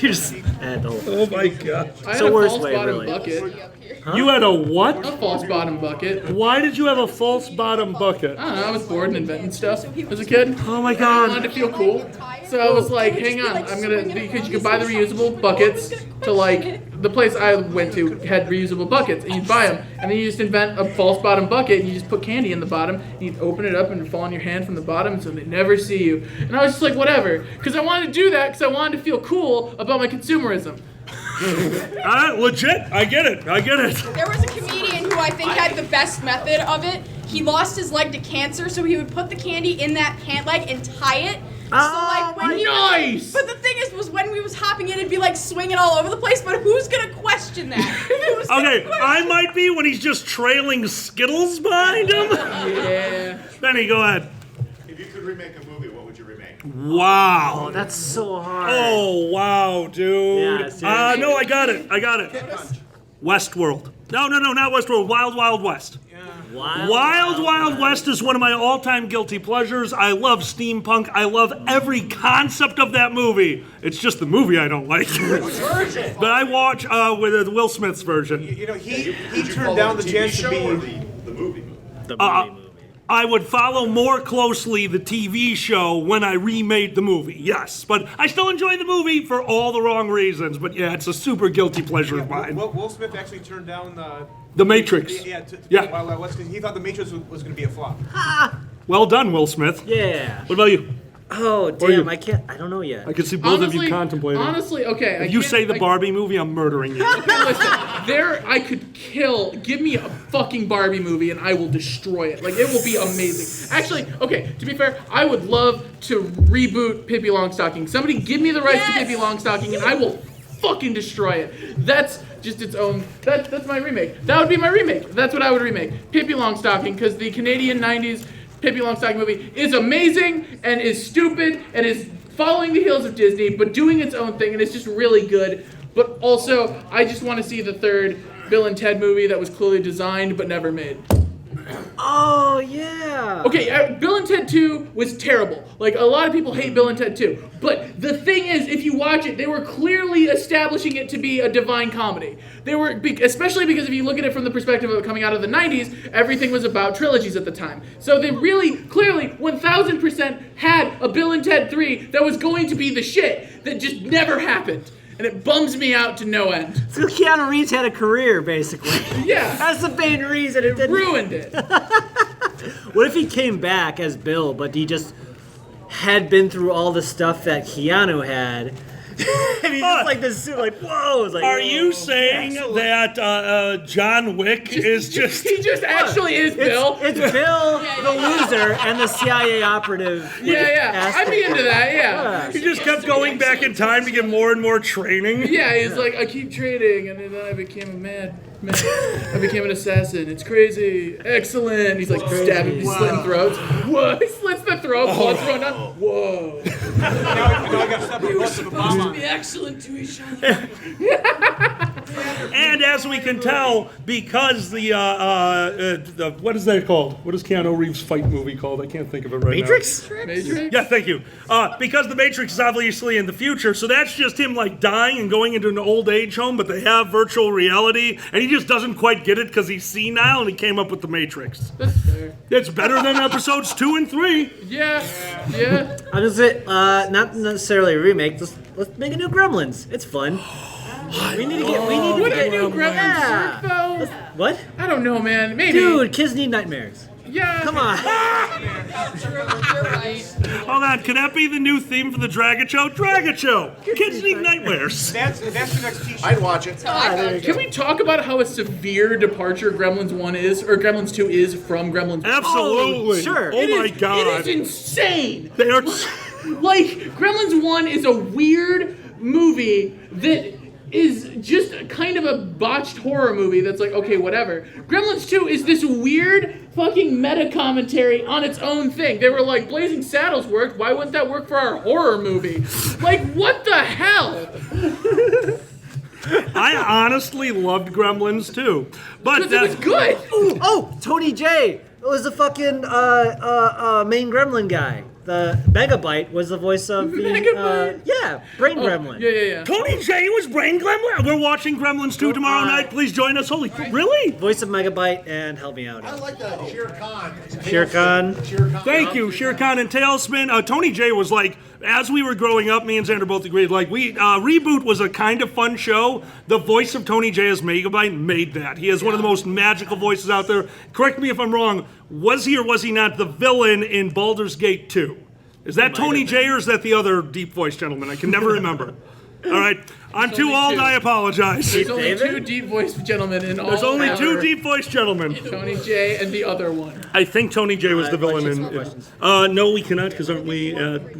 [SPEAKER 3] You just had the whole.
[SPEAKER 2] Oh my god.
[SPEAKER 4] I had
[SPEAKER 3] So
[SPEAKER 4] a
[SPEAKER 3] worst
[SPEAKER 4] false
[SPEAKER 3] way,
[SPEAKER 4] bottom
[SPEAKER 3] really.
[SPEAKER 4] bucket.
[SPEAKER 2] You had a what?
[SPEAKER 4] A false bottom bucket.
[SPEAKER 2] Why did you have a false bottom bucket?
[SPEAKER 4] I don't know, I was bored and inventing stuff as a kid.
[SPEAKER 2] Oh my
[SPEAKER 4] I
[SPEAKER 2] god.
[SPEAKER 4] wanted to feel cool. So I was like, hang on, I'm gonna, because you could buy the reusable buckets to like, the place I went to had reusable buckets, and you'd buy them, and then you just invent a false bottom bucket, and you just put candy in the bottom, and you'd open it up and it'd fall on your hand from the bottom, so they never see you. And I was just like, whatever, because I wanted to do that, because I wanted to feel cool about my consumerism.
[SPEAKER 2] Legit. I get it.
[SPEAKER 1] There was a comedian who I think had the best method of it. He lost his leg to cancer, so he would put the candy in that pant leg and tie it.
[SPEAKER 4] Nice!
[SPEAKER 1] But the thing was when we was hopping in, it'd be like swinging all over the place. But who's gonna question that?
[SPEAKER 2] Okay, I might be when he's just trailing Skittles behind him.
[SPEAKER 4] Yeah.
[SPEAKER 2] Benny, go ahead.
[SPEAKER 8] If you could remake a movie, what would you remake?
[SPEAKER 2] Wow.
[SPEAKER 3] Oh, that's so hard.
[SPEAKER 2] Oh wow, dude.
[SPEAKER 3] Yeah, seriously.
[SPEAKER 2] No, I got it. Westworld. No, not Westworld. Wild Wild West. Wild Wild West is one of my all-time guilty pleasures. I love steampunk. I love every concept of that movie. It's just the movie I don't like. But I watch with Will Smith's version.
[SPEAKER 8] You know, he turned down the chance to be
[SPEAKER 10] the movie.
[SPEAKER 3] The movie.
[SPEAKER 2] I would follow more closely the TV show when I remade the movie, yes. But I still enjoy the movie for all the wrong reasons. But yeah, it's a super guilty pleasure of mine.
[SPEAKER 8] Will Smith actually turned down
[SPEAKER 2] The Matrix.
[SPEAKER 8] to Wild Wild West because he thought The Matrix was going to be a flop.
[SPEAKER 2] Well done, Will Smith.
[SPEAKER 3] Yeah.
[SPEAKER 2] What about you?
[SPEAKER 3] Oh, damn, I don't know yet.
[SPEAKER 2] I can see both of you contemplating.
[SPEAKER 4] Honestly, okay.
[SPEAKER 2] If you say the Barbie movie, I'm murdering you.
[SPEAKER 4] Okay, listen, I could give me a fucking Barbie movie and I will destroy it. Like, it will be amazing. Actually, okay, to be fair, I would love to reboot Pippi Longstocking. Somebody give me the rights to Pippi Longstocking and I will fucking destroy it. That's just its own, that's my remake. That would be my remake. That's what I would remake. Pippi Longstocking, because the Canadian 90s Pippi Longstocking movie is amazing and is stupid and is following the heels of Disney, but doing its own thing, and it's just really good. But also, I just want to see the third Bill and Ted movie that was clearly designed but never made.
[SPEAKER 3] Oh, yeah.
[SPEAKER 4] Okay, Bill and Ted 2 was terrible. Like, a lot of people hate Bill and Ted 2. But the thing is, if you watch it, they were clearly establishing it to be a divine comedy. They were, especially because if you look at it from the perspective of it coming out of the 90s, everything was about trilogies at the time. So they really, clearly, 1000% had a Bill and Ted 3 that was going to be the shit that just never happened. And it bums me out to no end.
[SPEAKER 3] So Keanu Reeves had a career, basically.
[SPEAKER 4] Yeah.
[SPEAKER 3] That's the main reason it didn't.
[SPEAKER 4] Ruined it.
[SPEAKER 3] What if he came back as Bill, but he just had been through all the stuff that Keanu had? And he's just like this, like, whoa. It's like,
[SPEAKER 2] Are
[SPEAKER 3] whoa.
[SPEAKER 2] you saying that John Wick is just...
[SPEAKER 4] He just actually is Bill.
[SPEAKER 3] It's Bill, the loser, and the CIA operative.
[SPEAKER 4] Yeah. I'd be into that, yeah.
[SPEAKER 2] He just kept going back in time to get more and more training?
[SPEAKER 4] Yeah, he's like, I keep trading, and then I became a man. I became an assassin. It's crazy. Excellent. He's like stabbing, slitting throats. Whoa. He slits the throat, blood's going down. Whoa.
[SPEAKER 8] Now I got stuff with most of the bomb on.
[SPEAKER 9] Be excellent to each other.
[SPEAKER 2] And as we can tell, because the what is that called? What is Keanu Reeves' fight movie called? I can't think of it right
[SPEAKER 3] Matrix?
[SPEAKER 4] Matrix?
[SPEAKER 2] Yeah, thank you. Because the Matrix is obviously in the future, so that's just him like dying and going into an old age home, but they have virtual reality, and he just doesn't quite get it because he's senile, and he came up with the Matrix.
[SPEAKER 4] That's fair.
[SPEAKER 2] It's better than episodes 2 and 3.
[SPEAKER 4] Yeah.
[SPEAKER 3] I'm just saying, not necessarily a remake. Let's make a new Gremlins. It's fun. We need to get.
[SPEAKER 4] Would a new Gremlins
[SPEAKER 3] Yeah.
[SPEAKER 4] work, though?
[SPEAKER 3] What?
[SPEAKER 4] I don't know, man. Maybe.
[SPEAKER 3] Dude, kids need nightmares.
[SPEAKER 4] Yeah.
[SPEAKER 3] Come on.
[SPEAKER 1] You're right.
[SPEAKER 2] Hold on, can that be the new theme for the Dragon Show? Dragon Show! Kids need nightmares.
[SPEAKER 8] That's the next t-shirt.
[SPEAKER 10] I'd watch it.
[SPEAKER 4] Can we talk about how a severe departure Gremlins 1 is, or Gremlins 2 is from Gremlins 1?
[SPEAKER 2] Absolutely.
[SPEAKER 3] Oh, sure.
[SPEAKER 2] Oh my God.
[SPEAKER 4] It is insane.
[SPEAKER 2] They are...
[SPEAKER 4] Like, Gremlins 1 is a weird movie that is just kind of a botched horror movie that's like, okay, whatever. Gremlins 2 is this weird fucking meta commentary on its own thing. They were like, Blazing Saddles worked, why wouldn't that work for our horror movie? Like, what the hell?
[SPEAKER 2] I honestly loved Gremlins too, but
[SPEAKER 4] Because it was good.
[SPEAKER 3] Oh, Tony J was the fucking main Gremlin guy. The Megabyte was the voice of the Brain Gremlin.
[SPEAKER 4] Yeah.
[SPEAKER 2] Tony J was Brain Gremlin. We're watching Gremlins 2 tomorrow night. Please join us. Holy, really?
[SPEAKER 3] Voice of Megabyte, and help me out.
[SPEAKER 5] I like that. Shere Khan.
[SPEAKER 3] Shere Khan.
[SPEAKER 2] Thank you, Shere Khan and Tailspin. Tony J was like, as we were growing up, me and Xander both agreed, like, Reboot was a kind of fun show. The voice of Tony J as Megabyte made that. He has one of the most magical voices out there. Correct me if I'm wrong. Was he or was he not the villain in Baldur's Gate 2? Is that Tony J or is that the other deep voice gentleman? I can never remember. All right. I'm too old, I apologize.
[SPEAKER 4] There's only two deep voiced gentlemen in all.
[SPEAKER 2] There's only two deep voice gentlemen.
[SPEAKER 4] Tony J and the other one.
[SPEAKER 2] I think Tony J was the villain in. No, we cannot, because aren't we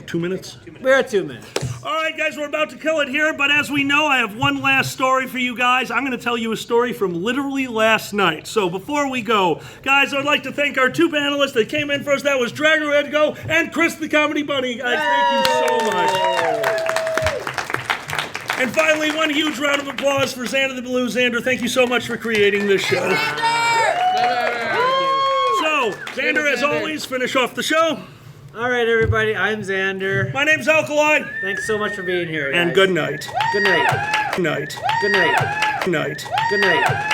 [SPEAKER 2] 2 minutes?
[SPEAKER 3] We're at 2 minutes.
[SPEAKER 2] All right, guys, we're about to kill it here, but as we know, I have one last story for you guys. I'm going to tell you a story from literally last night. So before we go, guys, I'd like to thank our two panelists that came in first. That was Draggor Edgo and Chris the Comedy Bunny. Guys, thank you so much. And finally, one huge round of applause for Xander the Blue. Xander, thank you so much for creating this show. So, Xander, as always, finish off the show.
[SPEAKER 3] All right, everybody, I'm Xander.
[SPEAKER 2] My name's Alkali.
[SPEAKER 3] Thanks so much for being here, guys.
[SPEAKER 2] And good night.
[SPEAKER 3] Good night.
[SPEAKER 2] Good night.
[SPEAKER 3] Good night.
[SPEAKER 2] Good night.
[SPEAKER 3] Good night.